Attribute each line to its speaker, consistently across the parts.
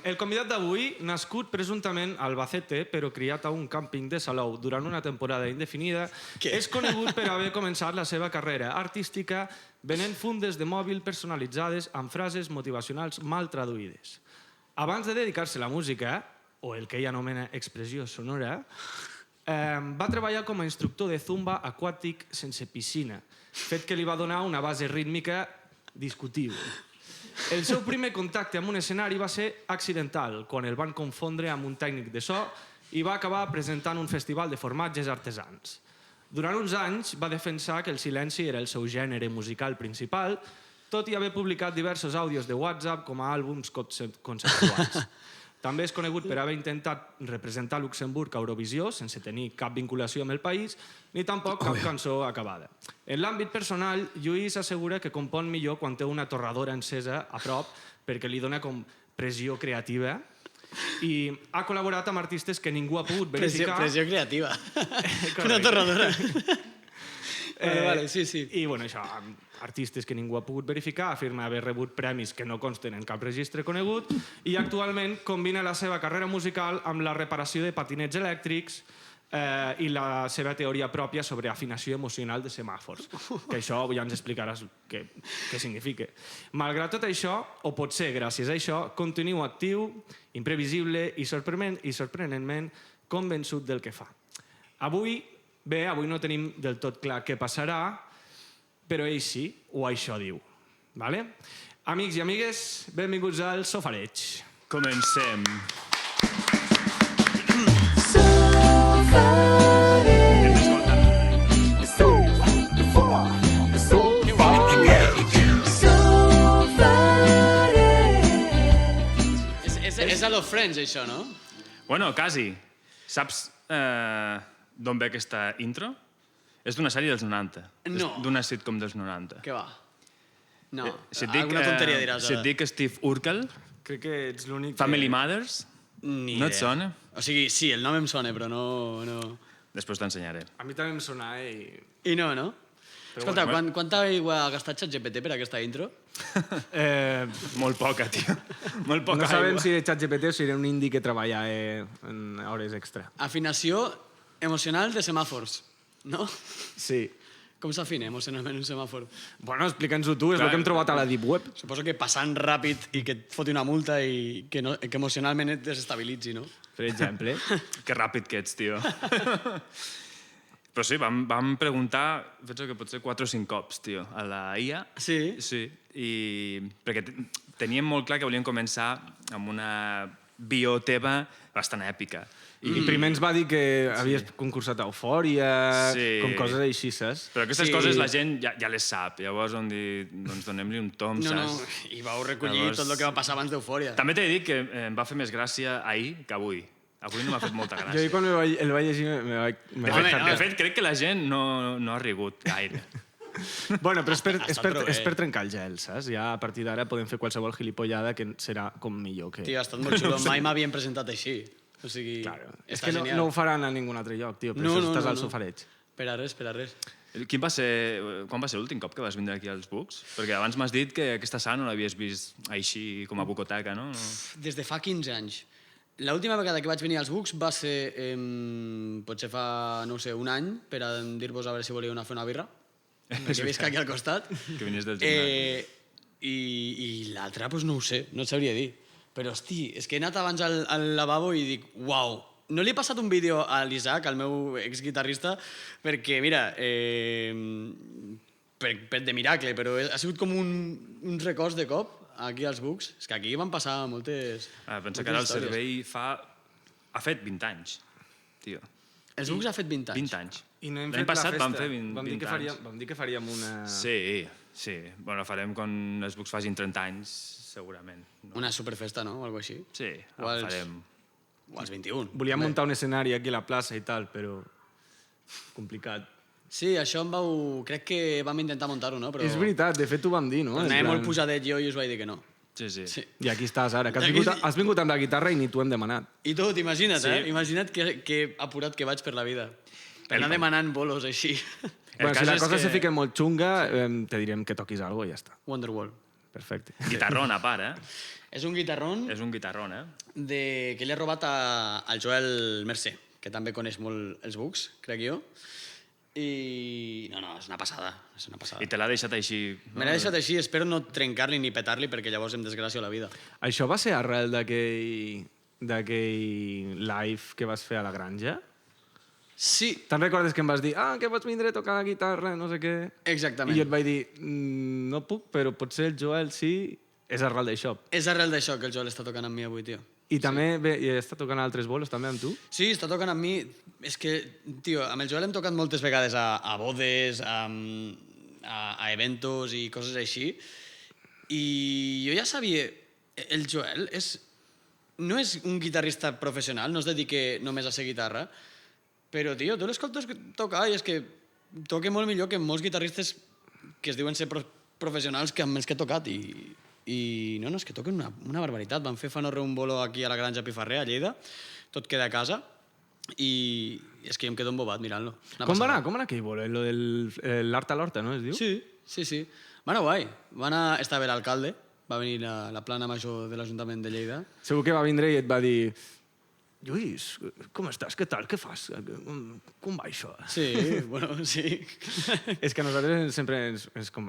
Speaker 1: El convidat d'avui, nascut presumptament a Albacete, però criat a un càmping de Salou durant una temporada indefinida, és conegut per haver començat la seva carrera artística venent fundes de mòbil personalitzades amb frases motivacionals mal traduïdes. Abans de dedicar-se a la música, o el que ell anomena expressió sonora, va treballar com a instructor de zumba aquàtic sense piscina, fet que li va donar una base rítmica discutible. El seu primer contacte amb un escenari va ser accidental, quan el van confondre amb un tècnic de so i va acabar presentant un festival de formatges artesans. Durant uns anys va defensar que el silenci era el seu gènere musical principal, tot i haver publicat diversos àudios de WhatsApp com a àlbums conceptuals. També és conegut per haver intentat representar Luxemburg a Eurovisió sense tenir cap vinculació amb el país, ni tampoc cap cançó acabada. En l'àmbit personal, Lluís assegura que compon millor quan té una torradora encesa a prop perquè li dona com pressió creativa i ha col·laborat amb artistes que ningú ha pogut verificar.
Speaker 2: Pressió creativa. Una torradora. Vale, sí.
Speaker 1: I, bueno, això, artistes que ningú ha pogut verificar, afirma haver rebut premis que no consten en cap registre conegut i actualment combina la seva carrera musical amb la reparació de patinets elèctrics i la seva teoria pròpia sobre afinació emocional de semàfors, que això ja ens explicaràs què significa. Malgrat tot això, o potser gràcies a això, continua actiu, imprevisible i sorprenentment convençut del que fa. Avui no tenim del tot clar què passarà, però ell sí, o això diu. Amics i amigues, benvinguts al Sofareig.
Speaker 3: Comencem.
Speaker 2: És a los Friends, això, no?
Speaker 3: Bueno, quasi. Saps d'on ve aquesta intro? És d'una sèrie dels 90.
Speaker 2: No.
Speaker 3: D'una sitcom dels 90.
Speaker 2: Què va? No,
Speaker 3: Alguna
Speaker 2: tonteria diràs.
Speaker 3: Si et dic Steve Urkel,
Speaker 1: Crec que ets l'únic
Speaker 3: Family Matters,
Speaker 2: Ni
Speaker 3: no et
Speaker 2: idea.
Speaker 3: sona?
Speaker 2: O sigui, sí, el nom em sona, però no...
Speaker 3: Després t'ensenyaré.
Speaker 1: A mi també em sona, i...
Speaker 2: I no? Escolta,
Speaker 3: bueno.
Speaker 2: quanta aigua ha gastat ChatGPT per aquesta intro?
Speaker 3: Molt poca, tio. Molt poca
Speaker 1: No sabem
Speaker 3: aigua.
Speaker 1: si era ChatGPT o si era un indi que treballa en hores extra.
Speaker 2: Afinació emocional de semàfors, no?
Speaker 1: Sí.
Speaker 2: Com s'afina emocionalment un semàfor?
Speaker 1: Bueno, explica'ns-ho tu, és el que hem trobat a la Deep Web.
Speaker 2: Suposo que passant ràpid i que et foti una multa i que emocionalment et desestabilitzi, no?
Speaker 1: Per exemple.
Speaker 3: Que ràpid que ets, tio. Però sí, vam preguntar, penso que potser 4 o 5 cops, tio, a la IA.
Speaker 2: Sí?
Speaker 3: Sí, perquè teníem molt clar que volíem començar amb una bio teva bastant èpica.
Speaker 1: I primer ens va dir que havies concursat a Eufòria, com coses així, saps?
Speaker 3: Però aquestes coses la gent ja les sap, llavors vam dir, doncs donem-li un tom, saps?
Speaker 2: I vau recollir tot el que va passar abans d'Eufòria.
Speaker 3: També t'he de dir que em va fer més gràcia ahir que avui. Avui no m'ha fet molta
Speaker 1: Jo
Speaker 3: gràcia.
Speaker 1: quan el vaig llegir me vaig
Speaker 3: De fet, crec que la gent no ha rigut gaire.
Speaker 1: Bueno, però
Speaker 2: prou
Speaker 1: és per trencar el gel, saps? Ja a partir d'ara podem fer qualsevol gilipollada que serà com millor que...
Speaker 2: Tio, ha estat molt xulo. Mai m'havien presentat així. O sigui,
Speaker 1: Claro. És
Speaker 2: està
Speaker 1: que
Speaker 2: genial.
Speaker 1: no ho faran a ningun altre lloc, tio. Per això estàs al Sofareig.
Speaker 2: Per a res.
Speaker 3: Quan va ser l'últim cop que vas vindre aquí als Bucs? Perquè abans m'has dit que aquesta sala no l'havies vist així com a bucoteca, no?
Speaker 2: Des de fa 15 anys. L'última vegada que vaig venir als Bucs va ser, potser fa, no ho sé, un any, per a dir-vos a veure si volíeu anar a fer una birra, perquè visc aquí al costat.
Speaker 3: Que venies del gimnàs.
Speaker 2: I l'altra, doncs no ho sé, no et sabria dir. Però, hosti, és que he anat abans al lavabo i dic, uau, no li he passat un vídeo a l'Isaac, al meu exguitarrista, perquè, mira, de miracle, però ha sigut com un record de cop aquí als Bucs. És que aquí van passar moltes
Speaker 3: Pensa que ara el servei ha fet 20 anys, tio.
Speaker 2: Els Bucs ha fet 20 anys.
Speaker 3: 20 anys.
Speaker 1: I no hem
Speaker 3: L'any
Speaker 1: fet la
Speaker 3: passat
Speaker 1: festa.
Speaker 3: vam fer 20 anys.
Speaker 1: Vam dir que faríem una...
Speaker 3: Sí. Bueno, farem quan els Bucs facin 30 anys, segurament.
Speaker 2: Una superfesta, no? O alguna així.
Speaker 3: Sí,
Speaker 2: O als-
Speaker 3: farem.
Speaker 2: O als 21.
Speaker 1: Volíem muntar un escenari aquí a la plaça i tal, però... complicat.
Speaker 2: Sí, això crec que vam intentar muntar-ho, no? Però
Speaker 1: És veritat, de fet ho vam dir, no?
Speaker 2: anava molt pujadet jo i us vaig dir que no.
Speaker 3: Sí.
Speaker 2: Sí.
Speaker 1: I aquí estàs ara, que
Speaker 2: I aquí-
Speaker 1: has vingut amb la guitarra i ni t'ho hem demanat.
Speaker 2: I tot, imagina't,
Speaker 3: Sí.
Speaker 2: Imagina't que apurat que vaig per la vida. Per anar demanant bolos així.
Speaker 1: Bueno, si
Speaker 3: cas
Speaker 1: la
Speaker 3: és
Speaker 1: cosa
Speaker 3: que-
Speaker 1: se fica molt xunga, te direm que toquis alguna cosa i ja està.
Speaker 2: Wonderwall.
Speaker 1: Perfecte.
Speaker 3: Guitarrón a part,
Speaker 2: És un guitarrón
Speaker 3: És un guitarrón,
Speaker 2: que li he robat al Joel Mercè, que també coneix molt els Bucs, crec jo. I... No, és una passada. És una passada.
Speaker 3: I te l'ha deixat així...
Speaker 2: Me l'ha deixat així, espero no trencar-li ni petar-li perquè llavors em desgràcio la vida.
Speaker 1: Això va ser arrel d'aquell live que vas fer a la granja?
Speaker 2: Sí,
Speaker 1: Te'n recordes que em vas dir que pots vindre a tocar la guitarra, no sé què?
Speaker 2: exactament.
Speaker 1: I jo et vaig dir, no puc, però potser el Joel sí, és arrel d'això.
Speaker 2: És arrel d'això que el Joel està tocant amb mi avui, tio.
Speaker 1: I també i està tocant altres bolos també amb tu?
Speaker 2: Sí, està tocant amb mi. És que, tio, amb el Joel hem tocat moltes vegades a bodes, a eventos i coses així. I jo ja sabia... El Joel no és un guitarrista professional, no es dedica només a ser guitarra, però, tio, tu l'escoltes tocar i és que toca molt millor que molts guitarristes que es diuen ser professionals que amb els que he tocat. I no, és que toquen una barbaritat. Van fer fa no re un bolo aquí a la Granja Pifarrer, a Lleida, tot queda a casa, i és que jo em quedo embobat mirant-lo.
Speaker 1: Com va anar aquell bolo? Lo de l'Horta a l'Horta, no es diu?
Speaker 2: Sí. Va anar guai. Estava l'alcalde, va venir la plana major de l'Ajuntament de Lleida.
Speaker 1: Segur que va vindre i et va dir Lluís, com estàs? Què tal? Què fas? Com va això?
Speaker 2: Sí, bueno, sí.
Speaker 1: És que a nosaltres sempre,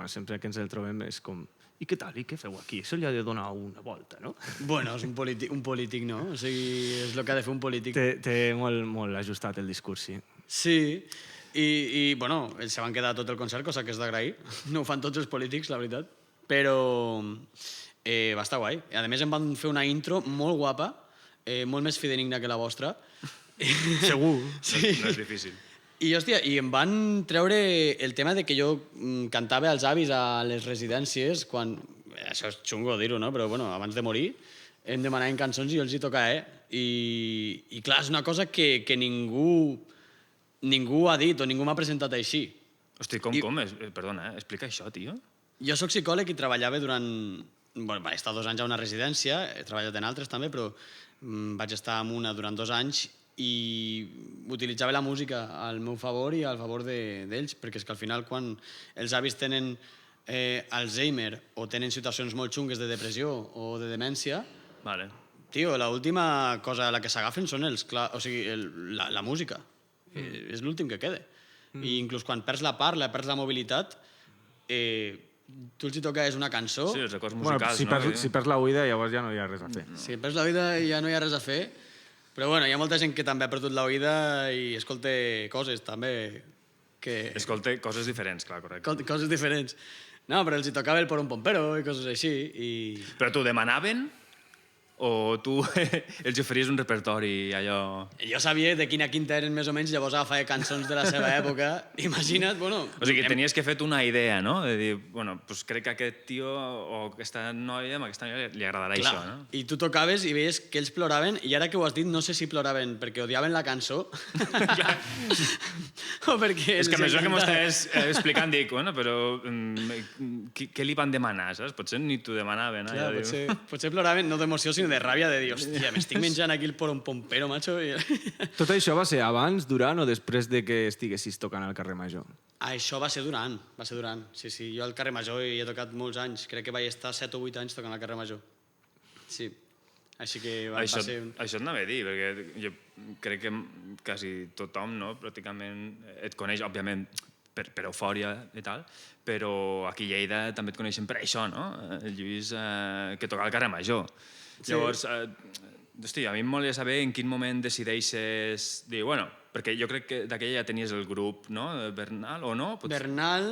Speaker 1: sempre que ens el trobem és com i què tal? I què feu aquí? Se li ha de donar una volta, no?
Speaker 2: Bueno, és un polític, no? O sigui, és el que ha de fer un polític.
Speaker 1: Té molt ajustat el discurs, sí.
Speaker 2: Sí, i bueno, ells se van quedar tot el concert, cosa que és d'agrair. No ho fan tots els polítics, la veritat. Però va estar guai. A més, em van fer una intro molt guapa, molt més fidedigna que la vostra.
Speaker 1: Segur.
Speaker 2: Sí.
Speaker 3: No és difícil.
Speaker 2: I, hòstia, em van treure el tema de que jo cantava als avis a les residències quan... Això és xungo dir-ho, no? Però, bueno, abans de morir em demanaven cançons i jo els hi tocava, I clar, és una cosa que ningú ha dit o ningú m'ha presentat així.
Speaker 3: Hosti, com? Perdona, explica això, tio.
Speaker 2: Jo sóc psicòleg i treballava durant... Bueno, vaig estar 2 anys a una residència, he treballat en altres també, però vaig estar en una durant 2 anys i utilitzava la música al meu favor i al favor d'ells, perquè és que al final quan els avis tenen Alzheimer o tenen situacions molt xungues de depressió o de demència,
Speaker 3: Vale.
Speaker 2: tio, l'última cosa a la que s'agafen són la música. És l'últim que queda. I inclús quan perds la parla, perds la mobilitat, tu els hi toques una cançó...
Speaker 3: Sí, els records musicals,
Speaker 1: si perds la oïda, llavors ja no hi ha res a fer.
Speaker 2: Si perds la vida ja no hi ha res a fer, però bueno, hi ha molta gent que també ha perdut la oïda i escolta coses també que...
Speaker 3: Escolta coses diferents, clar, correcte.
Speaker 2: Coses diferents. No, però els hi tocava el por un pompero i coses així.
Speaker 3: Però t'ho demanaven o tu els oferies un repertori allò...
Speaker 2: Jo sabia de quina quinta eren més o menys, llavors agafava cançons de la seva època. Imagina't, bueno...
Speaker 3: O sigui, tenies que fer una idea, no? De dir, bueno, pues crec que aquest tio o aquesta noia li agradarà això, no?
Speaker 2: I tu tocaves i veies que ells ploraven, i ara que ho has dit, no sé si ploraven perquè odiaven la cançó o perquè...
Speaker 3: És que amb això que m'estaves explicant dic, bueno, però què li van demanar, saps? Potser ni t'ho demanaven.
Speaker 2: Clar, potser ploraven no d'emoció, sinó de ràbia, de dir, hòstia, m'estic menjant aquí el por un pompero, macho.
Speaker 1: Tot això va ser abans, durant o després de que estiguessis tocant al carrer Major?
Speaker 2: Això va ser durant. Sí, jo al carrer Major hi he tocat molts anys. Crec que vaig estar 7 o 8 anys tocant al carrer Major. Sí. Així que va ser...
Speaker 3: Això et anava a dir, perquè jo crec que quasi tothom, no?, pràcticament et coneix, òbviament, per eufòria i tal, però aquí a Lleida també et coneixen per això, no? El Lluís que toca al carrer Major. Sí. Llavors, hosti, a mi em volia saber en quin moment decideixes dir, bueno, perquè jo crec que d'aquella ja tenies el grup, no?, Bernal, o no?
Speaker 2: Bernal,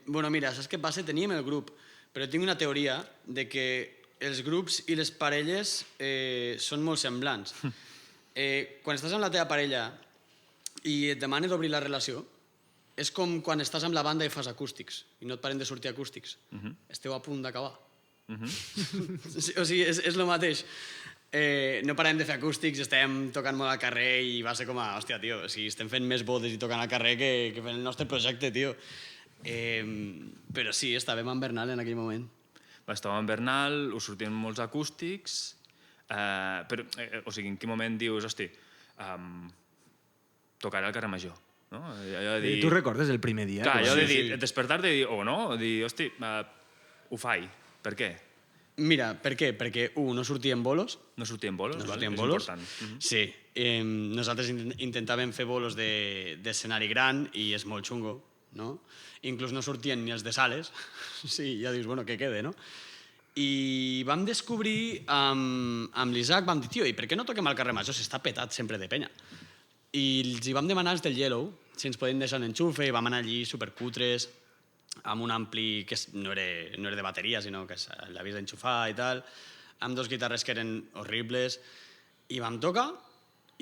Speaker 2: bueno, mira, saps què passa? Teníem el grup, però tinc una teoria de que els grups i les parelles són molt semblants. Quan estàs amb la teva parella i et demana d'obrir la relació, és com quan estàs amb la banda i fas acústics i no et paren de sortir acústics. Esteu a punt d'acabar. O sigui, és el mateix. No parem de fer acústics, estem tocant molt al carrer i va ser com a, hòstia, tio, o sigui, estem fent més bodes i tocant al carrer que fent el nostre projecte, tio. Però sí, estàvem amb Bernal en aquell moment.
Speaker 3: Estàvem amb Bernal, us sortien molts acústics, però, o sigui, en quin moment dius, hosti, tocaré al carrer Major, no?
Speaker 1: I tu recordes el primer dia?
Speaker 3: Clar, allò de dir, despertar de dir, o no, dir, hosti, ho faig, per què?
Speaker 2: Mira, per què? Perquè, no sortíem bolos.
Speaker 3: No sortien bolos,
Speaker 2: No
Speaker 3: val?
Speaker 2: sortíem
Speaker 3: És
Speaker 2: bolos.
Speaker 3: important.
Speaker 2: Sí. Nosaltres intentàvem fer bolos d'escenari gran i és molt xungo, no? Inclús no sortien ni els de sales. Sí, ja dius, bueno, què queda, no? I vam descobrir amb l'Isaac, vam dir, tio, i per què no toquem al carrer Major si està petat sempre de penya? I els hi vam demanar als del Yellow si ens podien deixar un enxufe i vam anar allí supercutres amb un ampli que no era de bateria, sinó que l'havies d'enxufar i tal, amb dos guitarres que eren horribles, i vam tocar,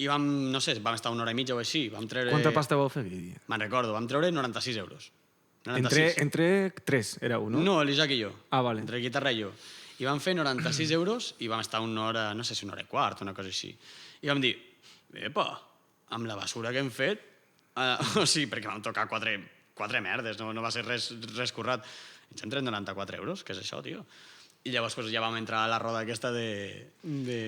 Speaker 2: i vam, no sé, vam estar una hora i mitja o així, vam treure...
Speaker 1: Quanta pasta vau fer aquell dia?
Speaker 2: Me'n recordo, vam treure 96 euros. 96.
Speaker 1: Entre tres, éreu, no?
Speaker 2: No, l'Isaac i jo.
Speaker 1: Ah, vale.
Speaker 2: Entre guitarra i jo. I vam fer 96 euros i vam estar una hora, no sé si una hora i quart, una cosa així. I vam dir, epa, amb la basura que hem fet, o sigui, perquè vam tocar quatre merdes, no va ser res currat. Ens hem tret 94 euros, què és això, tio? I llavors pues, ja vam entrar a la roda aquesta de...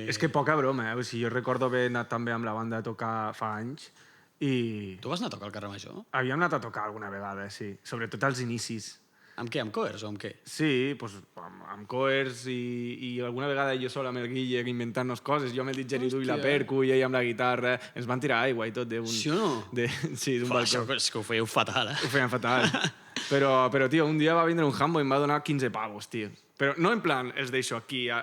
Speaker 1: És que poca broma, O sigui, jo recordo haver anat també amb la banda a tocar fa anys i...
Speaker 2: Tu vas anar a tocar al carrer Major?
Speaker 1: Havíem anat a tocar alguna vegada, sí. Sobretot als inicis.
Speaker 2: Amb què? Amb Coers o amb què?
Speaker 1: Sí, pues, amb Coers i alguna vegada jo sol amb el Guille inventant-nos coses, jo amb el didgeridoo i la percu i ell amb la guitarra, ens van tirar aigua i tot d'un...
Speaker 2: Sí o no?
Speaker 1: Sí, d'un balcó.
Speaker 2: Això és que ho fèieu fatal,
Speaker 1: Ho feien fatal. Però, tio, un dia va vindre un jambo i em va donar 15 pavos, tio. Però no en plan, els deixo aquí a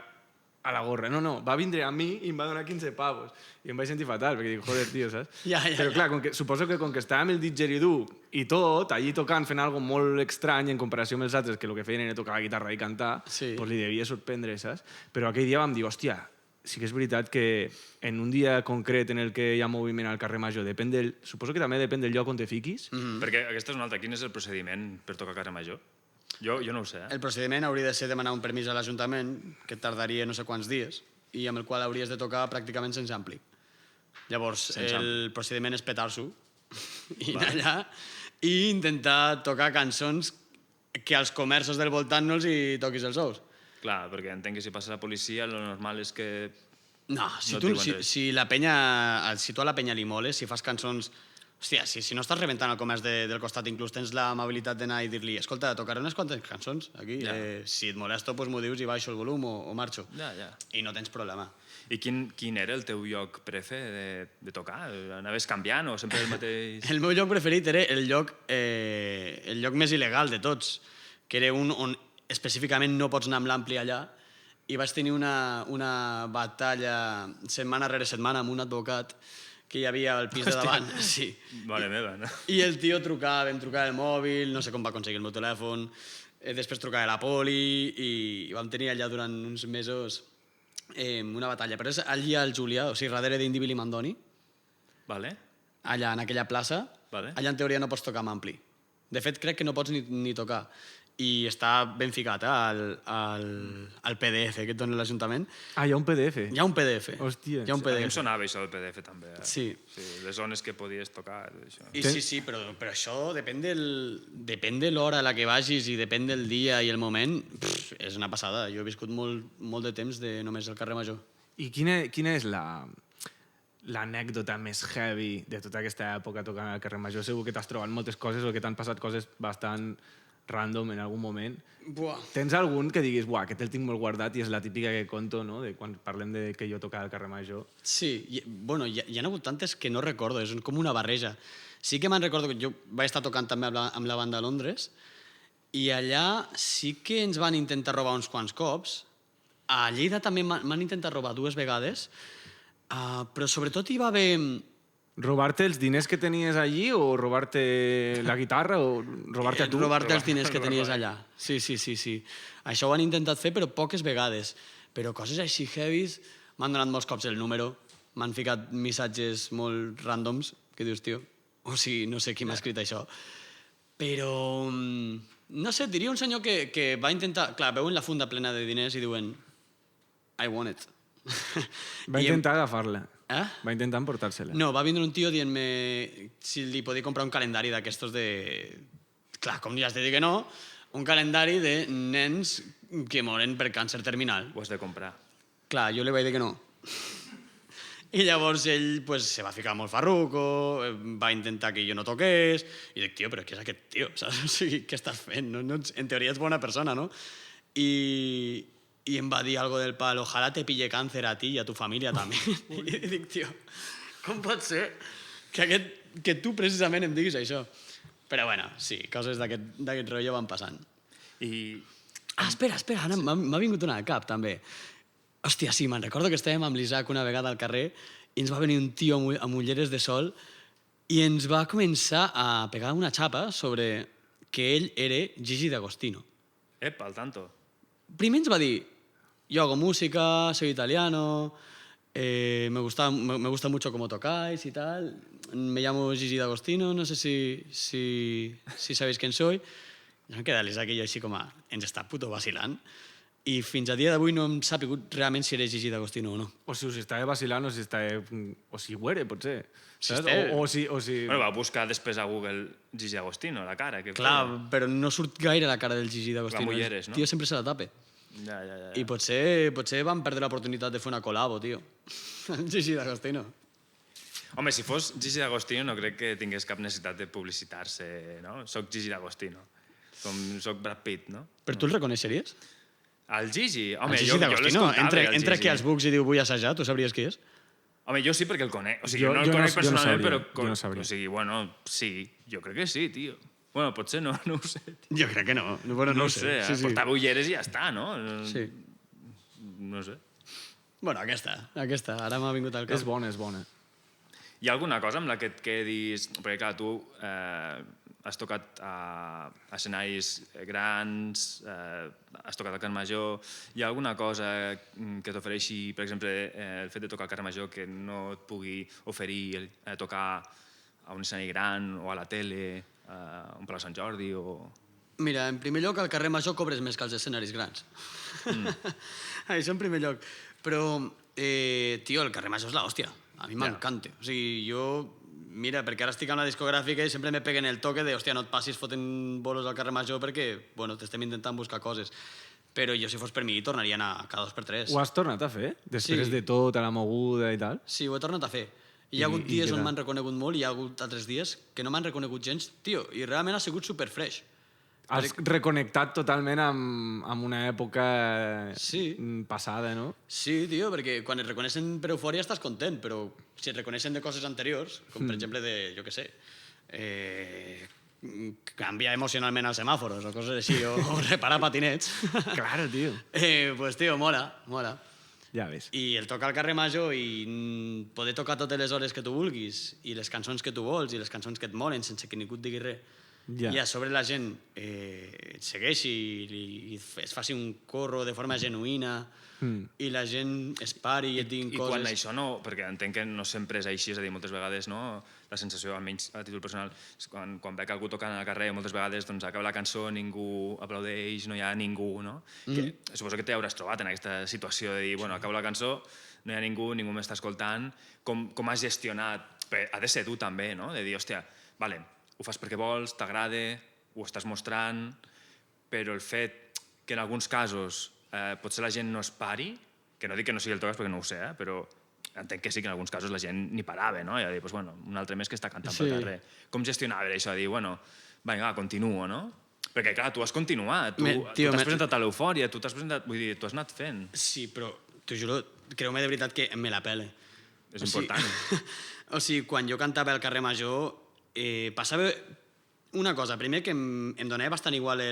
Speaker 1: la gorra, no, va vindre a mi i em va donar 15 pavos. I em vaig sentir fatal, perquè dic, joder, tio, saps? Però clar, suposo que com que estàvem el didgeridoo i tot, allí tocant, fent algo molt estrany en comparació amb els altres, que el que feien era tocar la guitarra i cantar,
Speaker 2: sí.
Speaker 1: Pues li devia sorprendre, saps? Però aquell dia vam dir, hòstia, sí que és veritat que en un dia concret en el que hi ha moviment al carrer Major, suposo que també depèn del lloc on te fiquis.
Speaker 3: Perquè aquesta és una altra. Quin és el procediment per tocar carrer Major? Jo no ho sé.
Speaker 2: El procediment hauria de ser demanar un permís a l'Ajuntament, que tardaria no sé quants dies, i amb el qual hauries de tocar pràcticament sense ampli. Llavors, el procediment és petar-s'ho i anar allà i intentar tocar cançons que als comerços del voltant no els hi toquis els ous.
Speaker 3: Clar, perquè entenc que si passa la policia, lo normal és que...
Speaker 2: No, si tu a la penya li moles, si fas cançons... Hòstia, si no estàs rebentant el comerç del costat, inclús tens l'amabilitat d'anar i dir-li escolta, tocaré unes quantes cançons aquí, si et molesto, doncs m'ho dius i baixo el volum o marxo. I no tens problema.
Speaker 3: I quin era el teu lloc prefe de tocar? Anaves canviant o sempre el mateix?
Speaker 2: El meu lloc preferit era el lloc més il·legal de tots, que era un on específicament no pots anar amb l'ampli allà, i vaig tenir una batalla setmana rere setmana amb un advocat que hi havia al pis de davant. Sí.
Speaker 3: Mare meva, no?
Speaker 2: I el tio trucava, vam trucar el mòbil, no sé com va aconseguir el meu telèfon, després trucava a la poli i vam tenir allà durant uns mesos una batalla. Però és allà al Julià, o sigui, darrere d'Indivil i Mandoni,
Speaker 3: Vale.
Speaker 2: allà en aquella plaça,
Speaker 3: Vale.
Speaker 2: allà en teoria no pots tocar amb ampli. De fet, crec que no pots ni tocar. I està ben ficat al PDF que et dona l'Ajuntament.
Speaker 1: Ah, hi ha un PDF?
Speaker 2: Hi ha un PDF.
Speaker 1: Hòstia.
Speaker 2: Hi ha un
Speaker 3: A mi em
Speaker 2: PDF.
Speaker 3: sonava això del PDF també.
Speaker 2: Sí.
Speaker 3: Les zones que podies tocar. Això.
Speaker 2: I sí, però això depèn de l'hora a la que vagis i depèn del dia i el moment. És una passada. Jo he viscut molt de temps de només el carrer Major.
Speaker 1: I quina és l'anècdota més heavy de tota aquesta època tocant al carrer Major? Segur que t'has trobat moltes coses o que t'han passat coses bastant random en algun moment.
Speaker 2: Buah.
Speaker 1: Tens algun que diguis, buah, aquest el tinc molt guardat i és la típica que conto, no?, de quan parlem de que jo tocava al carrer Major.
Speaker 2: Sí, hi ha hagut tantes que no recordo, és com una barreja. Sí que me'n recordo que jo vaig estar tocant també amb la banda a Londres i allà sí que ens van intentar robar uns quants cops. A Lleida també m'han intentat robar 2 vegades, però sobretot hi va haver...
Speaker 1: Robar-te els diners que tenies allí o robar-te la guitarra o robar-te a tu?
Speaker 2: Robar-te els diners que tenies allà. Sí. Això ho han intentat fer, però poques vegades. Però coses així heavies m'han donat molts cops el número, m'han ficat missatges molt ràndoms, que dius, tio, o sigui, no sé qui m'ha escrit això. Però, no sé, diria un senyor que va intentar... Clar, veuen la funda plena de diners i diuen I want it.
Speaker 1: Va intentar agafar-la.
Speaker 2: Va
Speaker 1: intentar emportar-se-la.
Speaker 2: No, va vindre un tio dient-me si li podia comprar un calendari d'aquestos de... Clar, com ja has de dir que no, un calendari de nens que moren per càncer terminal.
Speaker 3: Ho has de comprar.
Speaker 2: Clar, jo li vaig dir que no. I llavors ell pues, se va ficar molt farruco, va intentar que jo no toqués, i dic, tio, però què és aquest tio? Saps? O sigui, què estàs fent? No, en teoria ets bona persona, no? I i em va dir algo del pal, ojalá te pille càncer a ti i a tu família també. I dic, tio, com pot ser que tu precisament em diguis això? Però bueno, sí, coses d'aquest rotllo van passant.
Speaker 3: I...
Speaker 2: Espera, ara m'ha vingut una al cap, també. Hòstia, sí, me'n recordo que estàvem amb l'Isaac una vegada al carrer i ens va venir un tio amb ulleres de sol i ens va començar a pegar una xapa sobre que ell era Gigi D'Agostino.
Speaker 3: Epa, al tanto.
Speaker 2: Primer ens va dir, yo hago música, soy italiano, me gusta mucho cómo tocáis y tal, me llamo Gigi D'Agostino, no sé si sabéis quién soy. I em queda l'Isaac i jo així com a, ens està puto vacilant. I fins a dia d'avui no hem sapigut realment si era Gigi D'Agostino o no.
Speaker 1: O si us estava vacilant o si estava... O si ho era, potser.
Speaker 2: Si
Speaker 1: Saps?
Speaker 2: estava-
Speaker 1: O si...
Speaker 3: Bueno, va buscar després a Google Gigi Agostino, la cara. Que
Speaker 2: Clar,
Speaker 3: feia.
Speaker 2: però no surt gaire la cara del Gigi D'Agostino.
Speaker 3: La mulleres, no?
Speaker 2: El tio sempre se la tape.
Speaker 3: Ja.
Speaker 2: I potser van perdre l'oportunitat de fer una col·labo, tio. Gigi D'Agostino.
Speaker 3: Home, si fos Gigi D'Agostino no crec que tingués cap necessitat de publicitar-se, no? Soc Gigi D'Agostino. Com soc Brad Pitt, no?
Speaker 2: Però tu el reconeixeries?
Speaker 3: El Gigi? Home,
Speaker 2: El Gigi
Speaker 3: jo
Speaker 2: D'Agostino,
Speaker 3: l'escoltava, el
Speaker 2: entra
Speaker 3: Gigi.
Speaker 2: aquí als bucs i diu vull assajar, tu sabries qui és?
Speaker 3: Home, jo sí perquè el conec. O sigui,
Speaker 1: Jo-
Speaker 3: no el
Speaker 1: jo no-
Speaker 3: conec
Speaker 1: jo no
Speaker 3: personalment,
Speaker 1: sabria,
Speaker 3: però...
Speaker 1: jo no sabria.
Speaker 3: O sigui, bueno, sí, jo crec que sí, tio. Bueno, potser no ho sé.
Speaker 2: Jo crec que no. Bueno,
Speaker 3: No ho sé,
Speaker 2: Sí, sí.
Speaker 3: portava ulleres i ja està, no?
Speaker 2: Sí.
Speaker 3: No sé.
Speaker 2: Bueno, aquesta. Ara m'ha vingut al cap.
Speaker 1: És bona, és bona.
Speaker 3: Hi ha alguna cosa amb la que et quedis... Perquè, clar, tu has tocat a escenaris grans, has tocat al Carrer Major. Hi ha alguna cosa que t'ofereixi, per exemple, el fet de tocar al Carrer Major que no et pugui oferir tocar a un escenari gran o a la tele, a un Palau Sant Jordi o...
Speaker 2: Mira, en primer lloc, al carrer Major cobres més que als escenaris grans. Això en primer lloc. Però, tio, el carrer Major és l'hòstia. A mi m'encanta. O sigui, jo... Mira, perquè ara estic amb la discogràfica i sempre me peguen el toque de, hòstia, no et passis fotent bolos al carrer Major perquè, bueno, t'estem intentant buscar coses. Però jo, si fos per mi, tornaria a anar cada 2 per 3.
Speaker 1: Ho has tornat a fer? Després
Speaker 2: Sí.
Speaker 1: de tot, a la moguda i tal?
Speaker 2: Sí, ho he tornat a fer. Hi ha hagut
Speaker 1: I
Speaker 2: dies
Speaker 1: què
Speaker 2: on
Speaker 1: tal?
Speaker 2: m'han reconegut molt i hi ha hagut altres dies que no m'han reconegut gens, tio, i realment ha sigut super fresh.
Speaker 1: Has reconnectat totalment amb una època
Speaker 2: Sí.
Speaker 1: passada, no?
Speaker 2: Sí, tio, perquè quan et reconeixen per eufòria estàs content, però si et reconeixen de coses anteriors, com per exemple de, jo què sé, canviar emocionalment els semàforos o coses així, o reparar patinets,
Speaker 1: Claro, tio.
Speaker 2: pues, tio, mola.
Speaker 1: Ja ves.
Speaker 2: I el tocar al carrer Major i poder tocar totes les hores que tu vulguis i les cançons que tu vols i les cançons que et molen sense que ningú et digui res.
Speaker 1: Ja.
Speaker 2: I a sobre la gent et segueixi i es faci un corro de forma genuïna i la gent es pari i et diguin
Speaker 3: I
Speaker 2: coses.
Speaker 3: quan això no... Perquè entenc que no sempre és així, és a dir, moltes vegades no, la sensació, almenys a títol personal, és quan veig algú tocant al carrer, moltes vegades doncs, acaba la cançó, ningú aplaudeix, no hi ha ningú, no? Que, suposo que t'hauràs trobat en aquesta situació de dir, bueno, acaba la cançó, no hi ha ningú m'està escoltant. Com has gestionat? Perquè ha de ser tu també, no? De dir, hòstia, vale, ho fas perquè vols, t'agrada, ho estàs mostrant, però el fet que en alguns casos potser la gent no es pari, que no dic que no sigui el toques perquè no ho sé, però entenc que sí que en alguns casos la gent ni parava, no? I a dir, pues, bueno, un altre mes que està cantant pel carrer. Com gestionava això? De dir, bueno, vinga, continuo, no? Perquè, clar, tu has continuat, tu t'has presentat a l'Eufòria, tu t'has presentat... Vull dir, tu has anat fent.
Speaker 2: Sí, però t'ho juro, creu-me de veritat que me la pele.
Speaker 3: És important.
Speaker 2: O sigui, quan jo cantava al carrer Major, passava una cosa. Primer, que em donava bastant igual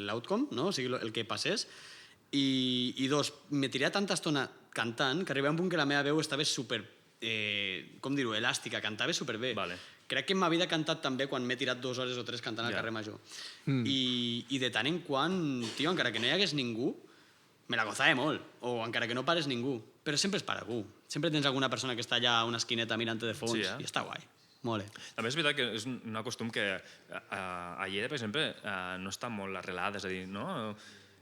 Speaker 2: l'outcome, no? O sigui, el que passés. I dos, me tirava tanta estona cantant que arribava a un punt que la meva veu estava super, com dir-ho, elàstica, cantava superbé.
Speaker 3: Vale.
Speaker 2: Crec que en ma vida he cantat també quan m'he tirat 2 hores o 3 cantant al carrer Major. I de tant en quant, tio, encara que no hi hagués ningú, me la gozava molt, o encara que no pares ningú, però sempre es para algú. Sempre tens alguna persona que està allà a una esquineta mirant de fons,
Speaker 3: Sí,
Speaker 2: i està guai. Mole.
Speaker 3: També és veritat que és un costum que a Lleida, per exemple, no està molt arrelada, és a dir, no?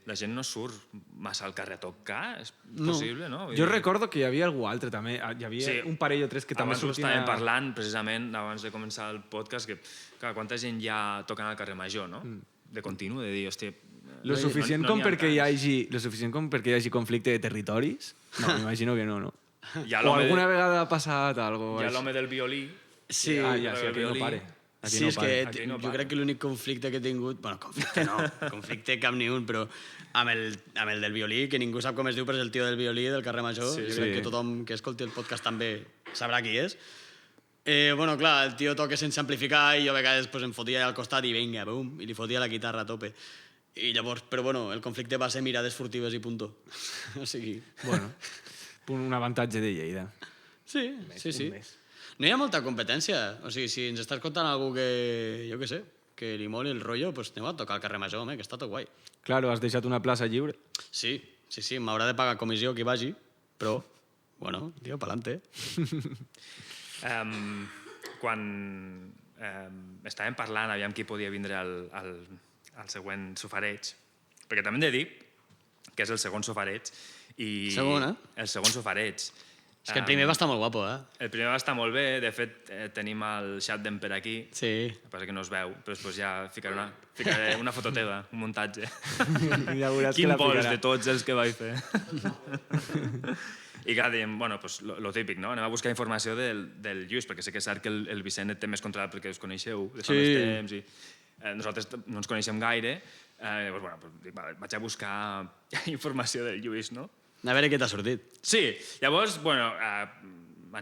Speaker 3: La gent no surt massa al carrer a tocar, és possible, no?
Speaker 1: Jo recordo que hi havia algú altre, també. Hi havia un parell o tres que també
Speaker 3: abans ho
Speaker 1: sortien...
Speaker 3: estàvem parlant, precisament, abans de començar el podcast, que, clar, quanta gent hi ha tocant al carrer Major, no? De continu, de dir, hòstia...
Speaker 1: Lo suficient com perquè hi hagi conflicte de territoris? No, m'imagino que no, no? O alguna vegada ha passat algo
Speaker 3: Hi ha
Speaker 1: així?
Speaker 3: l'home del violí.
Speaker 2: Sí,
Speaker 1: Ah, ja, sí, aquell no pare.
Speaker 2: Sí, és que jo crec que l'únic conflicte que he tingut... Bueno, conflicte no, conflicte cap ni un, però amb el del violí, que ningú sap com es diu, però és el tio del violí del carrer Major. Jo crec que tothom que escolti el podcast també sabrà qui és. Bueno, clar, el tio toca sense amplificar i jo a vegades em fotia al costat i vinga, bum, i li fotia la guitarra a tope. I llavors, però bueno, el conflicte va ser mirades furtives i punto. O sigui...
Speaker 4: Bueno, un avantatge de Lleida.
Speaker 2: Sí. No hi ha molta competència. O sigui, si ens està escoltant algú que, jo què sé, que li moli el rotllo, doncs anem a tocar al carrer Major, home, que està tot guai.
Speaker 4: Claro, has deixat una plaça lliure.
Speaker 2: Sí, m'haurà de pagar comissió qui vagi, però, bueno, tio, pa'lante.
Speaker 3: Quan estàvem parlant, aviam qui podia vindre al següent sofareig, perquè també hem de dir que és el segon sofareig.
Speaker 2: Segon,
Speaker 3: El segon sofareig.
Speaker 2: És que el primer va estar molt guapo,
Speaker 3: El primer va estar molt bé, de fet tenim el xat d'en per aquí.
Speaker 2: Sí.
Speaker 3: El que passa que no es veu, però després ja ficaré una foto teva, un muntatge.
Speaker 4: Ja veuràs
Speaker 3: Quin
Speaker 4: que la
Speaker 3: vols
Speaker 4: ficarà.
Speaker 3: de tots els que vaig fer. I clar, dèiem, bueno, pues, lo típic, no? Anem a buscar informació del Lluís, perquè sé que és cert que el Vicent et té més controlat perquè us coneixeu de fa més temps i nosaltres no ens coneixem gaire. Llavors, bueno, vaig a buscar informació del Lluís, no?
Speaker 2: A veure què t'ha sortit.
Speaker 3: Sí, llavors, bueno, a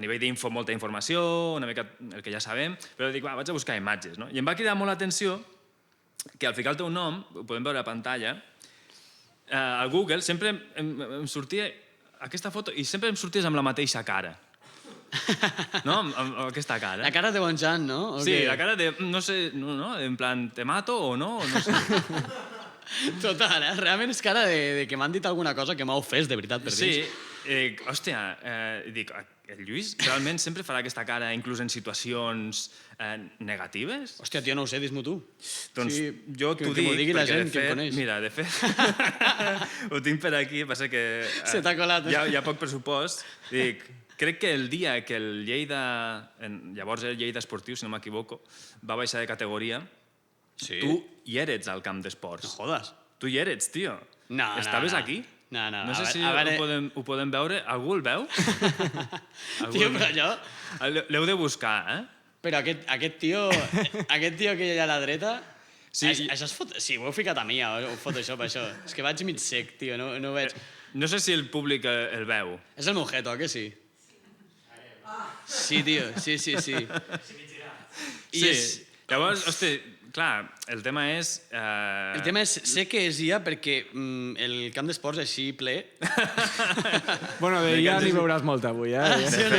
Speaker 3: nivell d'info, molta informació, una mica el que ja sabem, però dic, vaig a buscar imatges, no? I em va cridar molt l'atenció que al ficar el teu nom, ho podem veure a pantalla, al Google sempre em sortia aquesta foto i sempre em sorties amb la mateixa cara. No? Amb aquesta cara.
Speaker 2: La cara de Bonjan, no?
Speaker 3: Sí, la cara de, no sé, no, en plan, te mato o no? No sé.
Speaker 2: Total, realment és cara de que m'han dit alguna cosa que m'ha ofès, de veritat, per dins.
Speaker 3: Sí, hòstia, dic, el Lluís realment sempre farà aquesta cara inclús en situacions negatives?
Speaker 2: Hòstia, tio, no ho sé, dis-m'ho tu.
Speaker 3: Doncs
Speaker 2: sí,
Speaker 3: jo t'ho dic,
Speaker 2: digui la
Speaker 3: perquè
Speaker 2: gent
Speaker 3: de
Speaker 2: que em
Speaker 3: fet,
Speaker 2: coneix.
Speaker 3: mira, de fet, ho tinc per aquí, passa que
Speaker 2: Se t'ha colat.
Speaker 3: Hi ha poc pressupost. Dic, crec que el dia que el Lleida, llavors era el Lleida Esportiu, si no m'equivoco, va baixar de categoria,
Speaker 2: Sí.
Speaker 3: tu hi eres al camp d'esports.
Speaker 2: No jodes.
Speaker 3: Tu hi eres, tio.
Speaker 2: No,
Speaker 3: Estaves
Speaker 2: no.
Speaker 3: aquí?
Speaker 2: No.
Speaker 3: No sé si
Speaker 2: a veure...
Speaker 3: ho podem veure. Algú el veu?
Speaker 2: Tio, però allò...
Speaker 3: L'heu de buscar, eh?
Speaker 2: Però aquest tio que hi ha a la dreta...
Speaker 3: Sí,
Speaker 2: això és sí, ho heu ficat a mi, o Photoshop, això. És que vaig mig sec, tio, no ho veig.
Speaker 3: No sé si el públic el veu.
Speaker 2: És el meu jeto, que sí? Sí, tio, sí.
Speaker 3: Sí, llavors, hosti, clar, el tema és...
Speaker 2: El tema és, sé que és IA perquè el camp d'esports així ple...
Speaker 4: Bueno, de ja n'hi veuràs molta avui, eh?
Speaker 2: Sí o no?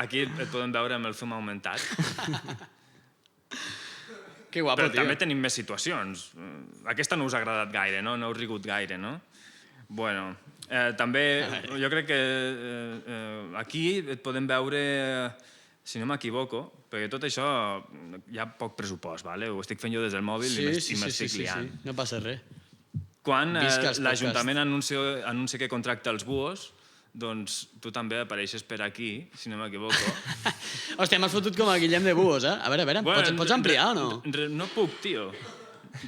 Speaker 3: Aquí et podem veure amb el zoom augmentat.
Speaker 2: Que guapo,
Speaker 3: Però
Speaker 2: tio.
Speaker 3: també tenim més situacions. Aquesta no us ha agradat gaire, no? No heu rigut gaire, no? Bueno, també jo crec que aquí et podem veure, si no m'equivoco, perquè tot això hi ha poc pressupost, ¿vale? Ho estic fent jo des del mòbil i m'estic liant.
Speaker 2: No passa res.
Speaker 3: Quan
Speaker 2: Visca els
Speaker 3: l'Ajuntament anuncia que contracta els buos, doncs tu també apareixes per aquí, si no m'equivoco.
Speaker 2: Hòstia, m'has fotut com a Guillem de Buos, eh? A veure, pots ampliar o no?
Speaker 3: No puc, tio.